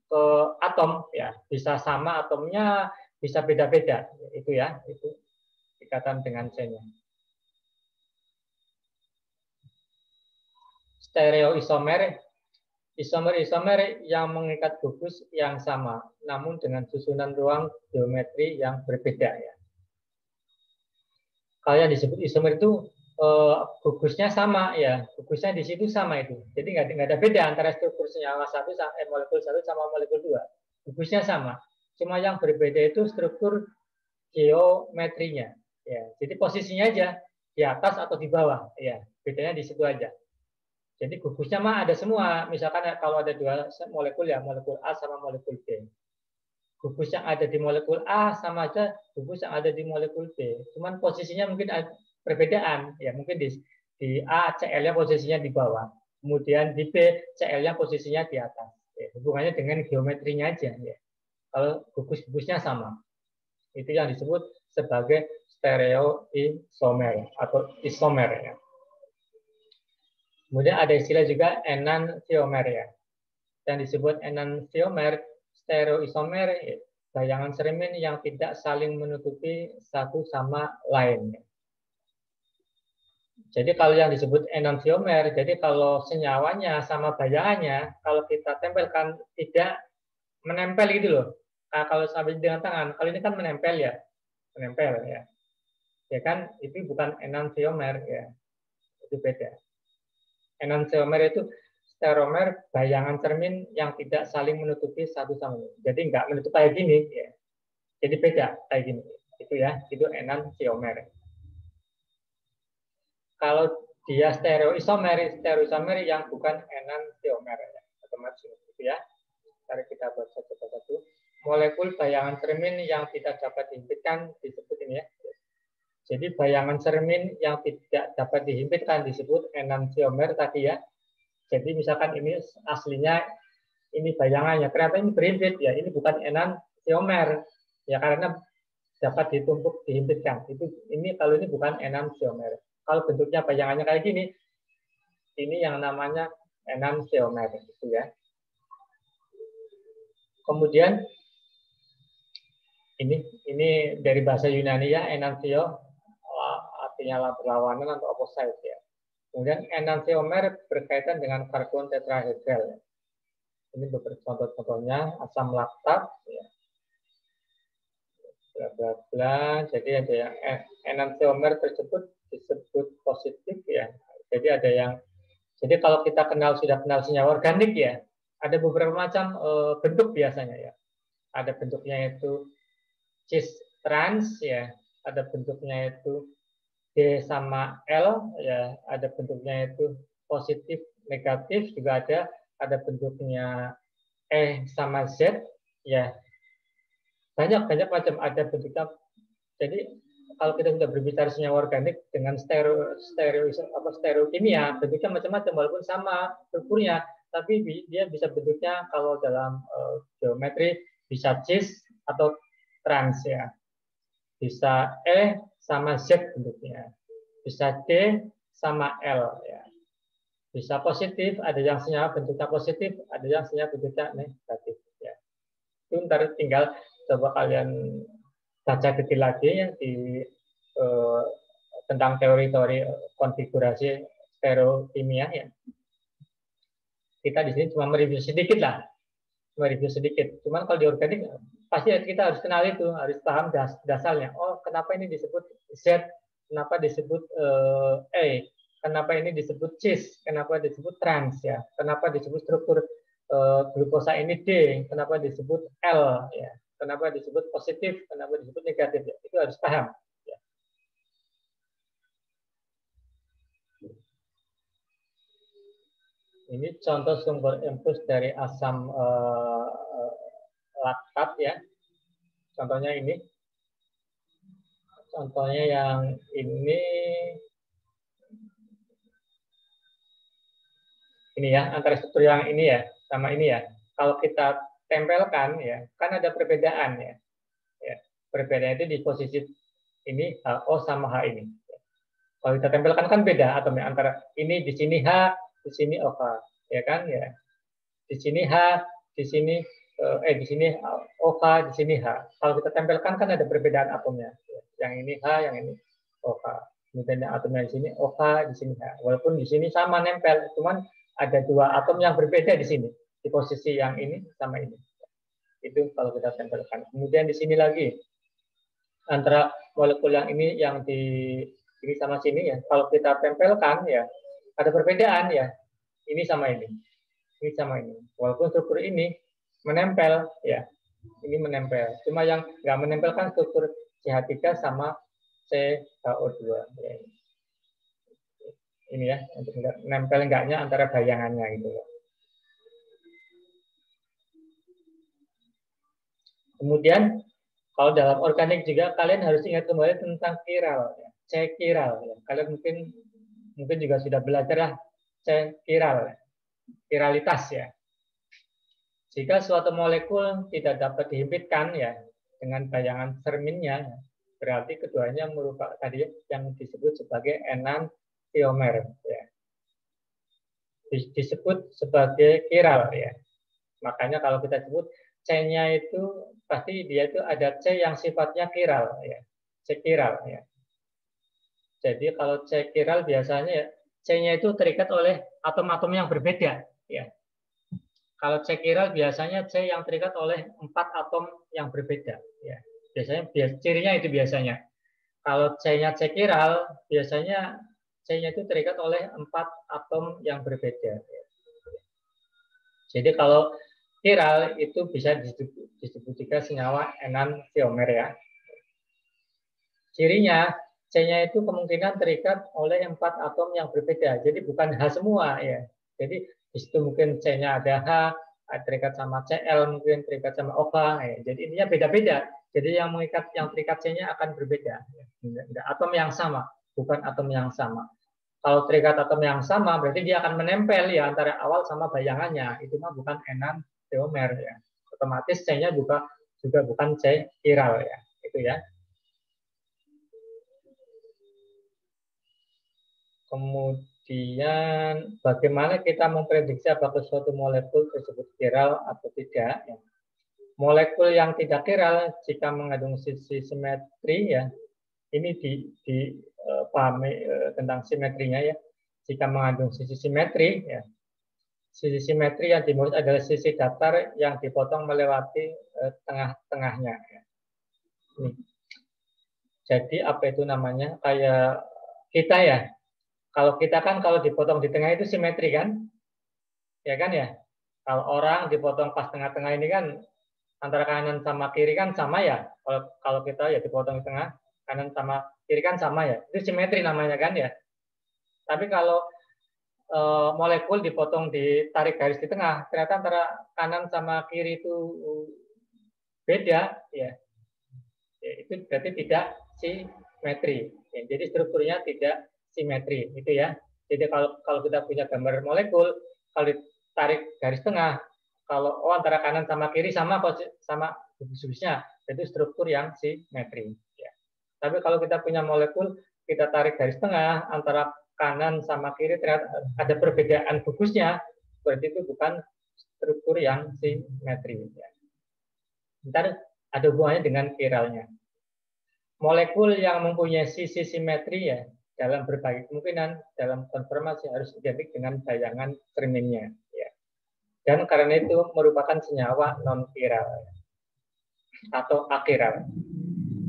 A: ke atom, ya, bisa sama atomnya, bisa beda-beda, itu ya, itu ikatan dengan C-nya. Stereoisomer, isomer yang mengikat gugus yang sama, namun dengan susunan ruang geometri yang berbeda ya. Kalau yang disebut isomer itu gugusnya sama ya, gugusnya di situ sama itu. Jadi nggak ada beda antara struktur senyawa molekul 1 sama molekul 2. Gugusnya sama. Cuma yang berbeda itu struktur geometrinya. Ya, jadi posisinya aja di atas atau di bawah. Ya, bedanya di situ aja. Jadi gugusnya mah ada semua. Misalkan kalau ada 2 molekul ya, molekul A sama molekul B. Gugus yang ada di molekul A sama aja gugus yang ada di molekul B. Cuman posisinya mungkin ada perbedaan. Ya, mungkin di A Cl-nya posisinya di bawah. Kemudian di B Cl-nya posisinya di atas. Ya, hubungannya dengan geometrinya aja. Ya. Kalau gugus-gugusnya sama. Itu yang disebut sebagai stereoisomer atau isomer. Ya. Kemudian ada istilah juga enantiomer ya. Yang disebut enantiomer, stereoisomer, bayangan cermin yang tidak saling menutupi satu sama lain. Jadi kalau yang disebut enantiomer, jadi kalau senyawanya sama bayangannya, kalau kita tempelkan tidak menempel gitu loh. Nah, kalau sampai dengan tangan, kalau ini kan menempel ya, ya kan, itu bukan enantiomer ya, itu beda. Enantiomer itu stereomer bayangan cermin yang tidak saling menutupi satu sama lain. Jadi nggak menutup kayak gini, ya. Jadi beda kayak gini. Itu ya, itu enantiomer. Kalau dia stereoisomer yang bukan enantiomer, ya. Otomatis gitu ya. Mari kita buat satu-satu. Molekul bayangan cermin yang tidak dapat dihimpitkan disebut ini ya. Jadi bayangan cermin yang tidak dapat dihimpitkan disebut enantiomer tadi ya. Jadi misalkan ini aslinya ini bayangannya, ternyata ini berhimpit ya, ini bukan enantiomer ya karena dapat ditumpuk dihimpitkan. Ini kalau ini bukan enantiomer. Kalau bentuknya bayangannya kayak gini, ini yang namanya enantiomer gitu ya. Kemudian ini dari bahasa Yunani ya, enantio artinya berlawanan atau opposite ya. Kemudian enantiomer berkaitan dengan karbon tetrahedral. Ini beberapa contoh-contohnya asam laktat ya. Bla bla bla. Jadi ada yang enantiomer tersebut disebut positif ya. Jadi ada yang kalau kita sudah kenal senyawa organik ya, ada beberapa macam bentuk biasanya ya. Ada bentuknya itu cis trans ya, ada bentuknya itu D sama L ya, ada bentuknya itu positif negatif juga ada bentuknya E sama Z ya. Banyak macam ada bentuknya. Jadi kalau kita sudah berbicara senyawa organik dengan stereokimia, bentuknya macam-macam walaupun sama strukturnya, tapi dia bisa bentuknya kalau dalam geometri bisa cis atau trans ya. Bisa E sama Z bentuknya. Bisa D sama L ya. Bisa positif, ada yang senyawa bentuknya positif, ada yang senyawa bentuknya negatif ya. Itu ntar tinggal coba kalian baca detail lagi ya tentang teori-teori konfigurasi stereokimia ya. Kita di sini cuma mereview sedikit lah. Cuman kalau di organik pasti kita harus kenal itu, harus paham dasarnya. Oh, kenapa ini disebut Z, kenapa disebut E, kenapa ini disebut cis, kenapa disebut trans ya, kenapa disebut struktur glukosa ini D, kenapa disebut L ya, kenapa disebut positif, kenapa disebut negatif ya. Itu harus paham. Ya. Ini contoh sumber infus dari asam laktat ya. Contohnya ini. Contohnya yang ini ya, antara struktur yang ini ya sama ini ya. Kalau kita tempelkan ya, kan ada perbedaan ya. Perbedaan itu di posisi ini O sama H ini. Kalau kita tempelkan kan beda atomnya antara ini di sini H, di sini OH, ya kan ya. Di sini H, di sini di sini OH, di sini H. Kalau kita tempelkan kan ada perbedaan atomnya. Yang ini H, yang ini OH. Kemudian atomnya di sini OH, di sini H. Walaupun di sini sama nempel, cuman ada dua atom yang berbeda di sini, di posisi yang ini sama ini. Itu kalau kita tempelkan. Kemudian di sini lagi antara molekul yang ini sama sini ya. Kalau kita tempelkan ya ada perbedaan ya. Ini sama ini. Ini sama ini. Walaupun struktur ini menempel ya. Ini menempel. Cuma yang nggak menempelkan struktur CH3 sama CHO2 ya. Ini ya, untuk nempel enggaknya antara bayangannya gitu ya. Kemudian kalau dalam organik juga kalian harus ingat kembali tentang kiral ya. C-kiral ya. Kalian mungkin juga sudah belajar lah C-kiral, kiralitas ya. Jika suatu molekul tidak dapat dihimpitkan ya dengan bayangan cerminnya, berarti keduanya merupakan tadi yang disebut sebagai enantiomer ya. Disebut sebagai kiral ya. Makanya kalau kita sebut C-nya itu pasti dia itu ada C yang sifatnya kiral ya. C-kiral ya. Jadi kalau C-kiral biasanya ya, C-nya itu terikat oleh atom-atom yang berbeda ya. Kalau C-kiral biasanya C yang terikat oleh 4 atom yang berbeda ya. Biasanya cirinya itu biasanya. Kalau C-nya C-kiral biasanya C-nya itu terikat oleh 4 atom yang berbeda. Jadi kalau chiral itu bisa distribusikan senyawa enantiomer ya. Cirinya C-nya itu kemungkinan terikat oleh 4 atom yang berbeda. Jadi bukan H semua ya. Jadi di situ mungkin C-nya ada H, terikat sama Cl, mungkin terikat sama OH. Ya. Jadi intinya beda-beda. Jadi yang terikat C-nya akan berbeda. Ya. Atom yang sama, bukan atom yang sama. Kalau terikat atom yang sama, berarti dia akan menempel ya antara awal sama bayangannya. Itu mah bukan enantiomer ya. Otomatis C-nya juga bukan C chiral ya. Itu ya. Kemudian bagaimana kita memprediksi apakah suatu molekul tersebut chiral atau tidak? Ya. Molekul yang tidak chiral jika mengandung sisi simetri ya, ini dipahami tentang simetrinya ya. Jika mengandung sisi simetri ya, sisi simetri yang dimaksud adalah sisi datar yang dipotong melewati tengah-tengahnya. Ya. Ini. Jadi apa itu namanya? Kayak kita ya. Kalau kita kan kalau dipotong di tengah itu simetri kan? Ya kan ya? Kalau orang dipotong pas tengah-tengah ini kan antara kanan sama kiri kan sama ya. Kalau kita ya dipotong di tengah, kanan sama kiri kan sama ya. Itu simetri namanya kan ya. Tapi kalau molekul dipotong ditarik garis di tengah, ternyata antara kanan sama kiri itu beda ya. Itu berarti tidak simetri. Ya, jadi strukturnya tidak simetri itu ya. Jadi kalau kita punya gambar molekul, kalau ditarik garis tengah, kalau antara kanan sama kiri sama gugus-gugusnya, itu struktur yang simetri ya. Tapi kalau kita punya molekul, kita tarik garis tengah antara kanan sama kiri ternyata ada perbedaan gugusnya, berarti itu bukan struktur yang simetri ya. Ntar ada hubungannya dengan chiralnya. Molekul yang mempunyai sisi simetri ya, dalam berbagai kemungkinan dalam konfirmasi harus identik dengan bayangan cerminnya ya. Dan karena itu merupakan senyawa non chiral ya, atau achiral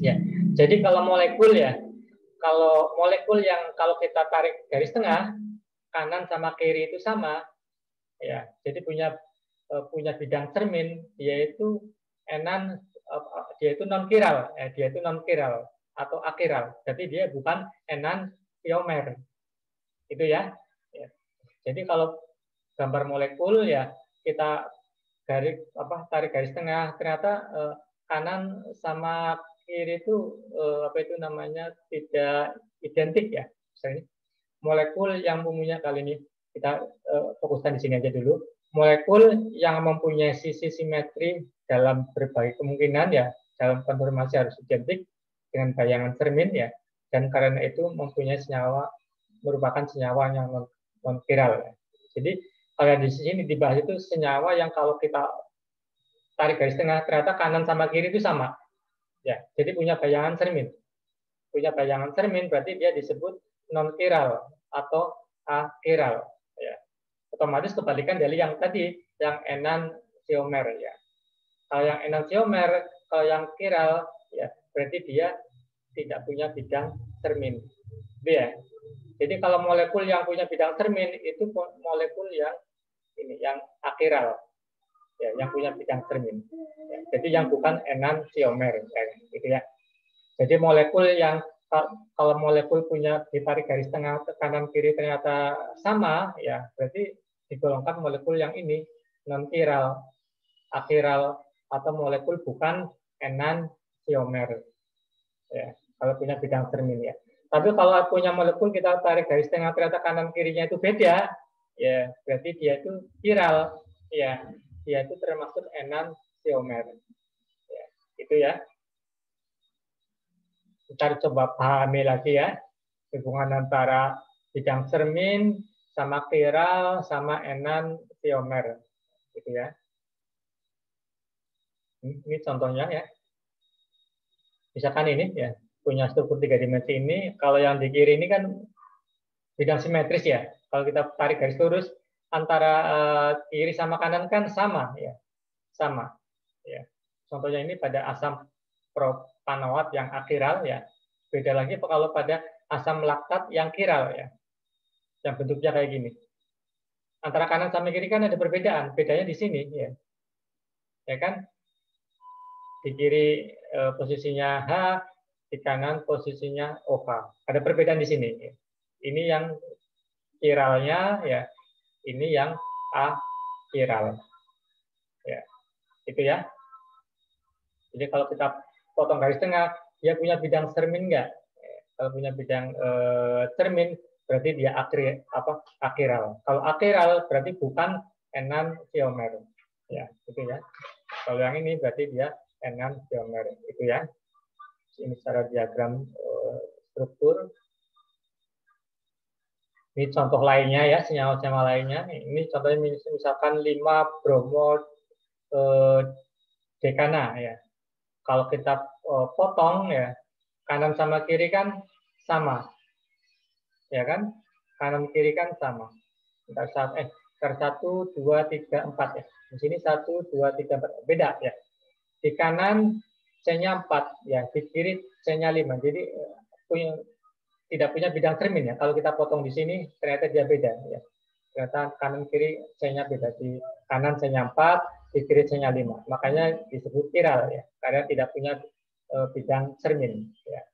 A: ya. Jadi kalau molekul ya, kalau molekul yang kalau kita tarik garis tengah kanan sama kiri itu sama ya, jadi punya bidang cermin, yaitu dia itu non chiral ya, dia itu non chiral atau achiral. Jadi dia bukan enantiomer. Itu ya. Ya. Jadi kalau gambar molekul ya kita tarik garis tengah, ternyata kanan sama kiri itu itu namanya tidak identik ya. Misalnya molekul yang umumnya kali ini kita fokuskan di sini aja dulu. Molekul yang mempunyai sisi simetri dalam berbagai kemungkinan ya dalam konfirmasi harus identik dengan bayangan cermin ya, dan karena itu mempunyai merupakan senyawa yang non chiral ya. Jadi kalau di sini dibahas itu senyawa yang kalau kita tarik garis tengah ternyata kanan sama kiri itu sama ya, jadi punya bayangan cermin. Punya bayangan cermin berarti dia disebut non chiral atau achiral ya. Otomatis kebalikan dari yang tadi yang enantiomer ya. Kalau yang enantiomer, kalau yang chiral ya berarti dia tidak punya bidang cermin. Ya. Jadi kalau molekul yang punya bidang cermin itu molekul yang achiral, ya, yang punya bidang cermin. Ya, jadi yang bukan enantiomer, gitu ya. Jadi molekul yang kalau molekul punya ditarik garis tengah kanan kiri ternyata sama, ya berarti digolongkan molekul yang ini non chiral, achiral atau molekul bukan enantiomer. Ya, kalau punya bidang cermin ya. Tapi kalau punya molekul kita tarik garis tengah ternyata kanan kirinya itu beda, ya berarti dia itu chiral, ya dia itu termasuk enantiomer. Ya, itu ya. Kita coba pahami lagi ya hubungan antara bidang cermin sama chiral sama enantiomer, gitu ya. Ini contohnya ya. Misalkan ini ya punya struktur 3 dimensi ini, kalau yang di kiri ini kan bidang simetris ya. Kalau kita tarik garis lurus antara kiri sama kanan kan sama ya, sama. Ya. Contohnya ini pada asam propanoat yang achiral ya. Beda lagi kalau pada asam laktat yang chiral ya. Yang bentuknya kayak gini. Antara kanan sama kiri kan ada perbedaan. Bedanya di sini, ya. Ya kan? Di kiri posisinya H, di kanan posisinya OH. Ada perbedaan di sini. Ya. Ini yang kiralnya, ya. Ini yang akiral. Ya. Itu ya. Jadi kalau kita potong garis tengah, dia punya bidang cermin enggak? Kalau punya bidang cermin, berarti dia akiral. Kalau akiral berarti bukan enantiomer. Ya, itu ya. Kalau yang ini berarti dia enantiomer. Itu ya. Ini secara diagram struktur. Ini contoh lainnya ya, senyawa-senyawa lainnya. Ini contohnya misalkan 5 bromo dekana ya. Kalau kita potong ya, kanan sama kiri kan sama. Ya kan? Kanan kiri kan sama. Ntar 1, 2, 3, 4 ya. Di sini 1, 2, 3, 4. Beda ya. Di kanan C-nya 4 ya, di kiri C-nya 5. Jadi tidak punya bidang cermin ya. Kalau kita potong di sini ternyata dia beda ya. Ternyata kanan kiri C-nya beda. Di kanan C-nya 4, di kiri C-nya 5. Makanya disebut kiral ya, karena tidak punya bidang cermin ya.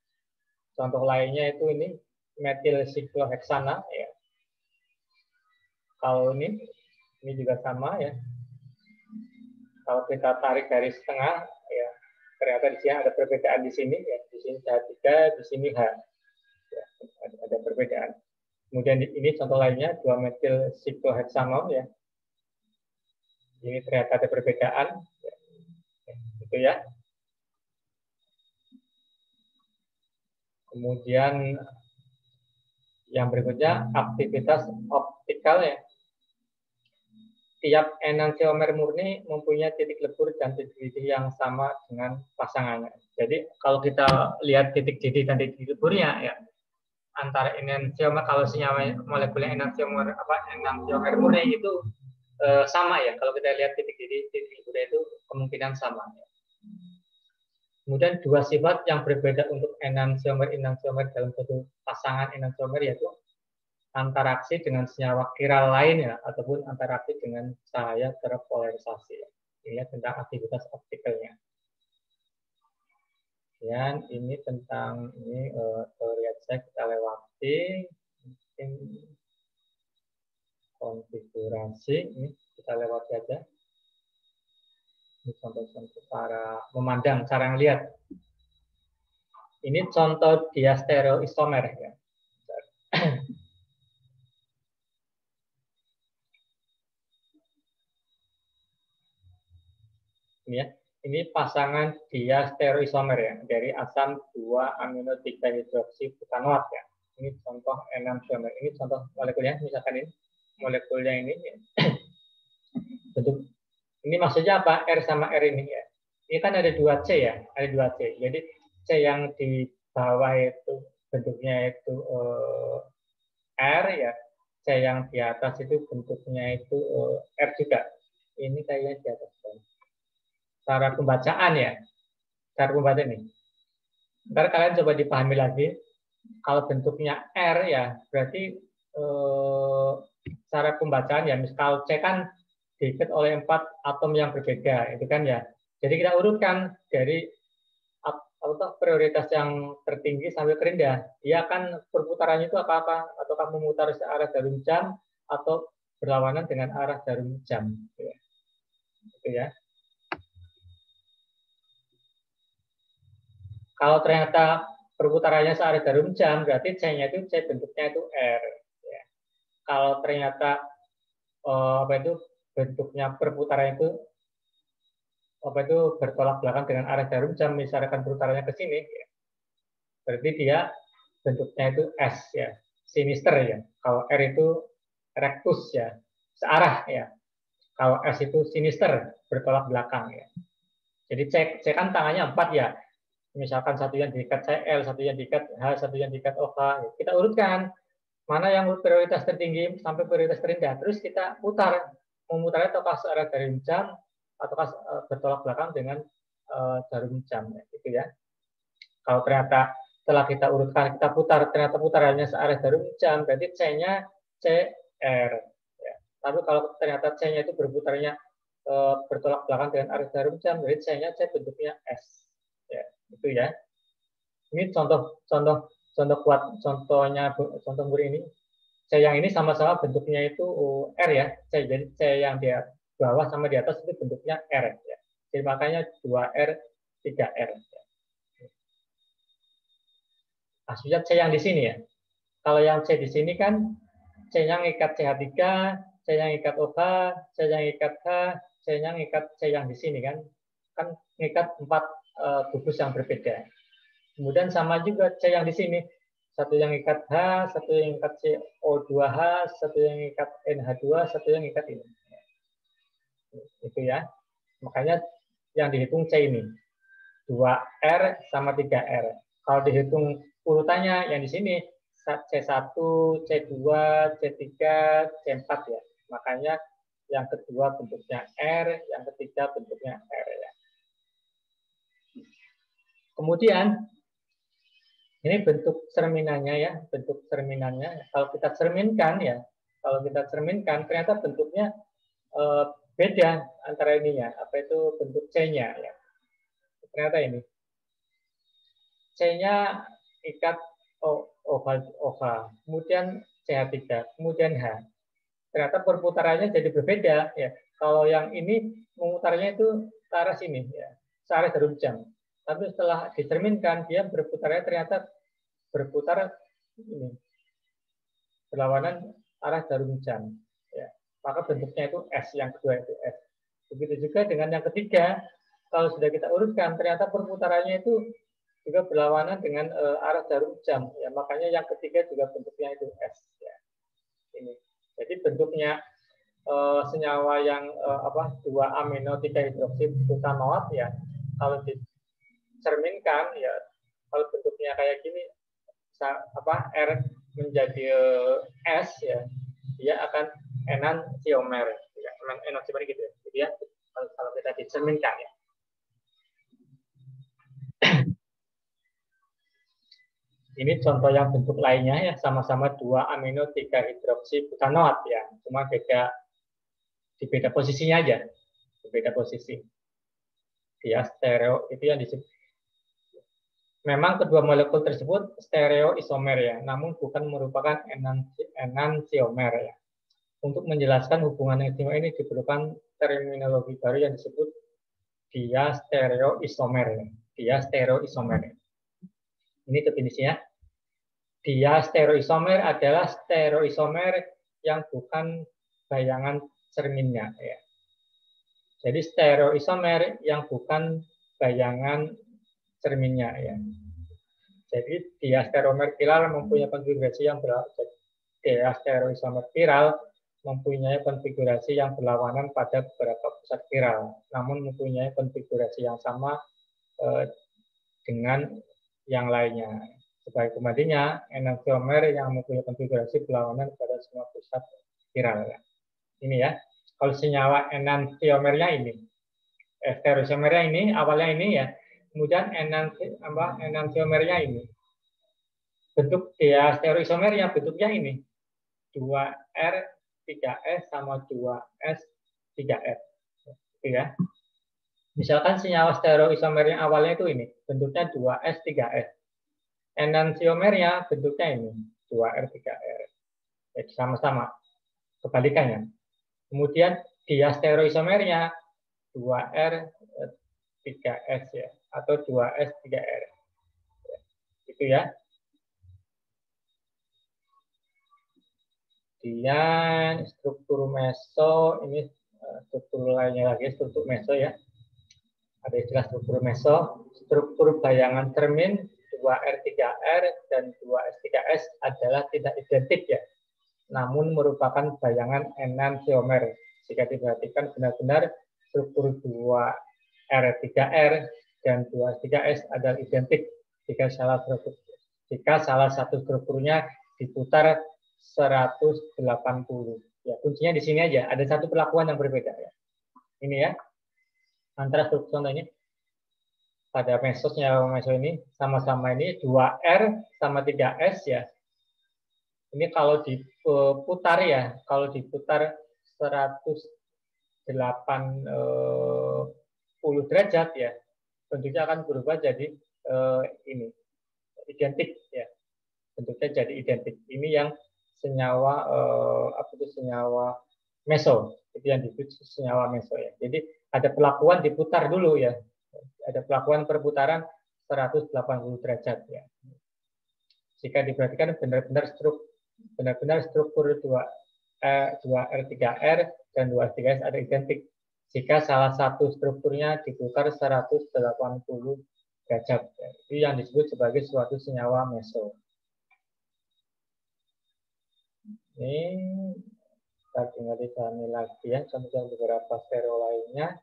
A: Contoh lainnya itu ini metil siklohexana ya. Kalau ini juga sama ya. Kalau kita tarik garis tengah ya, ternyata di sini ada perbedaan di sini ya. Di sini H3, di sini H. Ya, ada perbedaan. Kemudian ini contoh lainnya 2-metil sikloheksanon ya. Ini ternyata ada perbedaan. Ya. Itu ya. Kemudian yang berikutnya aktivitas optikal ya. Tiap enantiomer murni mempunyai titik lebur dan titik didih yang sama dengan pasangannya. Jadi kalau kita lihat titik didih dan titik leburnya ya, antara enantiomer, kalau senyawa molekuler enantiomer murni itu sama ya. Kalau kita lihat titik didih, titik leburnya itu kemungkinan sama. Ya. Kemudian dua sifat yang berbeda untuk enantiomer dalam satu pasangan enantiomer yaitu antaraksi dengan senyawa kiral lain ya, ataupun antaraksi dengan cahaya terpolarisasi. Ini tentang aktivitas optikalnya. Dan ini tentang ini teori aja kita lewati. Mungkin konfigurasi ini kita lewati aja. Ini contoh-contoh cara memandang, cara ngelihat. Ini contoh dia stereoisomer ya. Ini ya. Ini pasangan dia stereoisomer ya, dari asam 2 amino 3 hidroksi butanoat ya. Ini contoh enantiomer. Ini contoh molekulnya, misalkan ini molekulnya ini ya. Bentuk ini maksudnya apa? R sama R ini ya. Ini kan ada 2 C ya, ada 2 C. Jadi C yang di bawah itu bentuknya itu R ya. C yang di atas itu bentuknya itu R juga. Ini kayaknya di atas. Cara pembacaan ya, cara pembacaan ini. Ntar kalian coba dipahami lagi. Kalau bentuknya R ya, berarti cara pembacaan ya, misal C kan diikat oleh 4 atom yang berbeda, itu kan ya. Jadi kita urutkan dari prioritas yang tertinggi sampai terendah. Dia akan perputarannya itu apa-apa, ataukah memutar searah jarum jam atau berlawanan dengan arah jarum jam. Itu ya. Kalau ternyata perputarannya searah jarum jam, berarti C-nya itu C bentuknya itu R. Ya. Kalau ternyata bentuknya perputaran itu bertolak belakang dengan arah jarum jam, misalkan perputarannya ke sini, ya. Berarti dia bentuknya itu S ya, sinister ya. Kalau R itu rectus ya, searah ya. Kalau S itu sinister, bertolak belakang ya. Jadi C kan tangannya 4 ya. Misalkan satu yang diikat Cl, satu yang diikat H, satu yang diikat OH. Kita urutkan mana yang prioritas tertinggi sampai prioritas terendah. Terus kita putar, memutarnya ataukah searah jarum jam ataukah bertolak belakang dengan jarum jam. Gitu ya. Kalau ternyata setelah kita urutkan, kita putar, ternyata putarannya searah jarum jam, berarti C-nya CR. Ya. Tapi kalau ternyata C-nya itu berputarnya bertolak belakang dengan arah jarum jam, berarti C-nya C bentuknya S. Ya, itu ya. Ini contoh kuat, contoh murid ini. C yang ini sama-sama bentuknya itu R ya. Jadi C yang di bawah sama di atas itu bentuknya R ya. Jadi makanya 2R, 3R. Maksudnya C yang di sini ya. Kalau yang C di sini kan C-nya ngikat CH3, C-nya ngikat OH, C-nya ngikat H, C-nya ngikat C yang di sini kan. Kan ngikat 4 gugus yang berbeda. Kemudian sama juga C yang di sini. Satu yang ikat H, satu yang ikat CO2H, satu yang ikat NH2, satu yang ikat ini. Itu ya. Makanya yang dihitung C ini. 2R sama 3R. Kalau dihitung urutannya yang di sini C1, C2, C3, C4 ya. Makanya yang kedua bentuknya R, yang ketiga bentuknya R ya. Kemudian ini bentuk cerminannya ya, bentuk cerminannya. Kalau kita cerminkan ya, ternyata bentuknya beda antara ininya. Apa itu bentuk C-nya ya? Ternyata ini C-nya ikat OH, kemudian CH3, kemudian H. Ternyata perputarannya jadi berbeda ya. Kalau yang ini memutarnya itu ke arah sini ya, ke arah jarum jam. Tapi setelah dicerminkan, dia berputarnya ternyata berputar ini berlawanan arah jarum jam. Ya. Maka bentuknya itu S, yang kedua itu S. Begitu juga dengan yang ketiga, kalau sudah kita urutkan, ternyata perputarannya itu juga berlawanan dengan arah jarum jam. Ya. Makanya yang ketiga juga bentuknya itu S. Ya. Ini. Jadi bentuknya senyawa yang 2 amino 3 hidroksibutanoat ya, kalau dicerminkan ya, kalau bentuknya kayak gini R menjadi S ya, dia akan enantiomer ya, enantiomer gitu ya. Jadi ya, kalau kita dicerminkan ya. Ini contoh yang bentuk lainnya ya, sama-sama 2 amino 3 hidroksibutanoat ya, cuma di beda posisinya aja, di beda posisi. Dia stereo itu yang disebut. Memang kedua molekul tersebut stereoisomer ya, namun bukan merupakan enantiomer ya. Untuk menjelaskan hubungan yang istimewa ini diperlukan terminologi baru yang disebut diastereoisomer ya. Diastereoisomer. Ini definisinya. Diastereoisomer adalah stereoisomer yang bukan bayangan cerminnya ya. Jadi stereoisomer yang bukan bayangan cerminnya ya. Jadi diastereomer viral mempunyai konfigurasi yang diastereoisomer viral mempunyai konfigurasi yang berlawanan pada beberapa pusat viral, namun mempunyai konfigurasi yang sama dengan yang lainnya. Sebagai pembandingnya, enantiomer yang mempunyai konfigurasi berlawanan pada semua pusat viral. Ini ya. Kalau senyawa enantiomernya ini, stereoisomernya ini, awalnya ini ya, kemudian enantiomernya ini. Bentuk diastereoisomernya bentuknya ini. 2R, 3S sama 2S, 3R. Gitu ya. Misalkan senyawa stereoisomer yang awalnya itu ini, bentuknya 2S, 3S. Enantiomernya bentuknya ini, 2R, 3R. Jadi sama-sama. Kebalikannya. Kemudian diastereoisomernya 2R, 3S ya, atau 2S, 3R. Itu ya. Kemudian struktur meso, ini struktur lainnya lagi, struktur meso ya. Ada istilah struktur meso. Struktur bayangan cermin 2R, 3R dan 2S, 3S adalah tidak identik ya, namun merupakan bayangan enantiomer. Jika diperhatikan benar-benar struktur 2R, 3R dan 2S, 3S adalah identik jika salah satu strukturnya diputar 180. Ya, kuncinya di sini aja. Ada satu perlakuan yang berbeda ya. Ini ya. Antara struktur contoh ini pada mesosnya meso ini sama-sama ini 2R sama 3S ya. Ini kalau diputar ya, kalau diputar 180 derajat ya, bentuknya akan berubah jadi ini identik ya, bentuknya jadi identik. Ini yang senyawa senyawa meso, itu yang disebut senyawa meso ya. Jadi ada perlakuan diputar dulu ya, ada perlakuan perputaran 180 derajat ya. Jika diperhatikan benar-benar struktur 2R3R dan 2R3S ada identik. Jika salah satu strukturnya diputar 180 derajat, ya. Itu yang disebut sebagai suatu senyawa meso. Ini kita tinggal dipahami lagi ya, contoh beberapa stereo lainnya.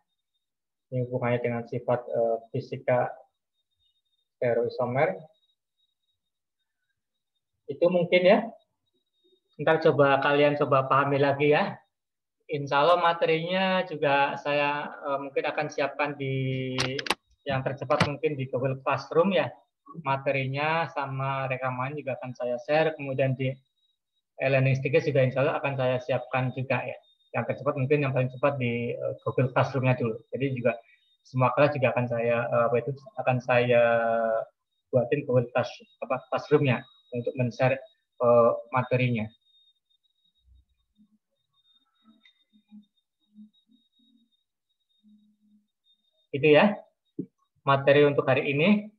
A: Ini hubungannya dengan sifat fisika stereoisomer. Itu mungkin ya. Ntar kalian coba pahami lagi ya. Insya Allah materinya juga saya mungkin akan siapkan di yang tercepat mungkin di Google Classroom ya. Materinya sama rekaman juga akan saya share. Kemudian di e-learning stickers juga insya Allah akan saya siapkan juga ya. Yang tercepat mungkin yang paling cepat di Google Classroom-nya dulu. Jadi juga semua kelas juga akan saya buatin Google Classroom-nya untuk men-share materinya. Itu ya materi untuk hari ini.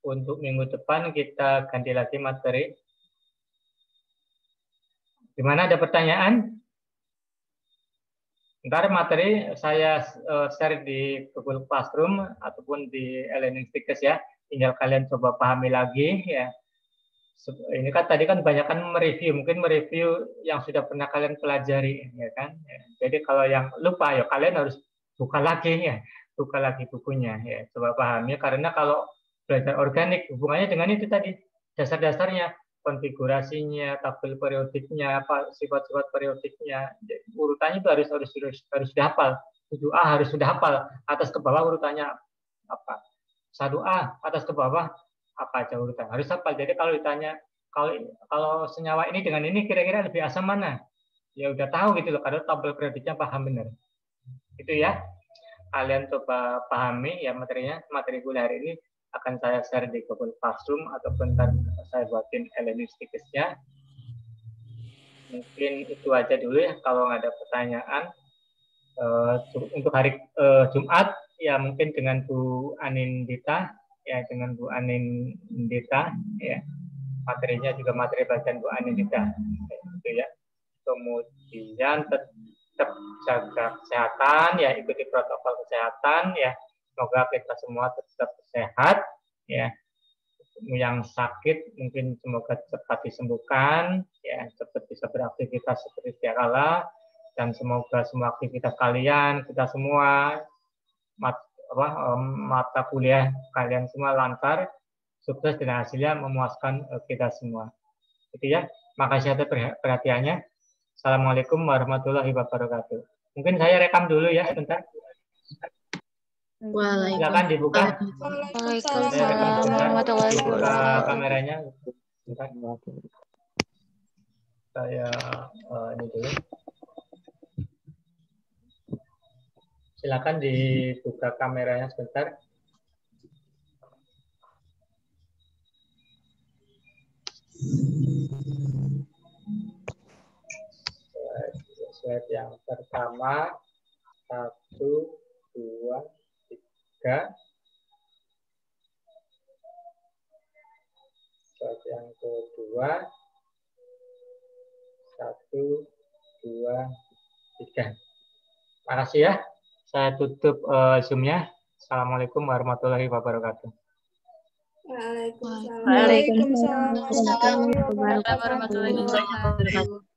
A: Untuk minggu depan kita ganti lagi materi. Gimana, ada pertanyaan? Ntar materi saya share di Google Classroom ataupun di e-learning stickers ya. Tinggal kalian coba pahami lagi ya. Ini kan tadi kan kebanyakan mungkin mereview yang sudah pernah kalian pelajari ya kan. Jadi kalau yang lupa ya kalian harus buka lagi bukunya ya, coba pahami, karena kalau belajar organik hubungannya dengan itu tadi, dasar-dasarnya, konfigurasinya, tabel periodiknya, sifat-sifat periodiknya, urutannya itu harus dihafal. 7A harus sudah hafal, atas ke bawah urutannya apa, 1A atas ke bawah apa aja urutan, harus hafal. Jadi kalau ditanya kalau senyawa ini dengan ini kira-kira lebih asam mana, ya udah tahu gitu loh, karena tabel periodiknya paham benar. Itu ya, kalian coba pahami ya materinya. Materi kuliah hari ini akan saya share di Google Classroom ataupun saya buatin e-learning stickers-nya. Mungkin itu aja dulu ya, kalau nggak ada pertanyaan. Untuk hari Jumat ya mungkin dengan Bu Anindita ya, ya, materinya juga materi bacaan Bu Anindita gitu ya. Kemudian tetap jaga kesehatan ya, ikuti protokol kesehatan ya, semoga kita semua tetap sehat ya. Yang sakit mungkin semoga cepat disembuhkan ya, cepat bisa beraktivitas seperti sedia kala, dan semoga semua aktivitas kalian, kita semua mata kuliah kalian semua lancar, sukses, dan hasilnya memuaskan kita semua. Itu ya, makasih atas perhatiannya. Assalamualaikum warahmatullahi wabarakatuh. Mungkin saya rekam dulu ya sebentar. Silakan dibuka.
C: Waalaikumsalam warahmatullahi wabarakatuh.
A: Kameranya. Sebentar. Saya ini dulu. Silakan dibuka kameranya sebentar. Slide yang pertama, 1, 2, 3. Slide yang kedua, 1, 2, 3. Makasih ya. Saya tutup Zoom-nya. Assalamualaikum warahmatullahi wabarakatuh.
D: Waalaikumsalam.
C: Waalaikumsalam warahmatullahi wabarakatuh.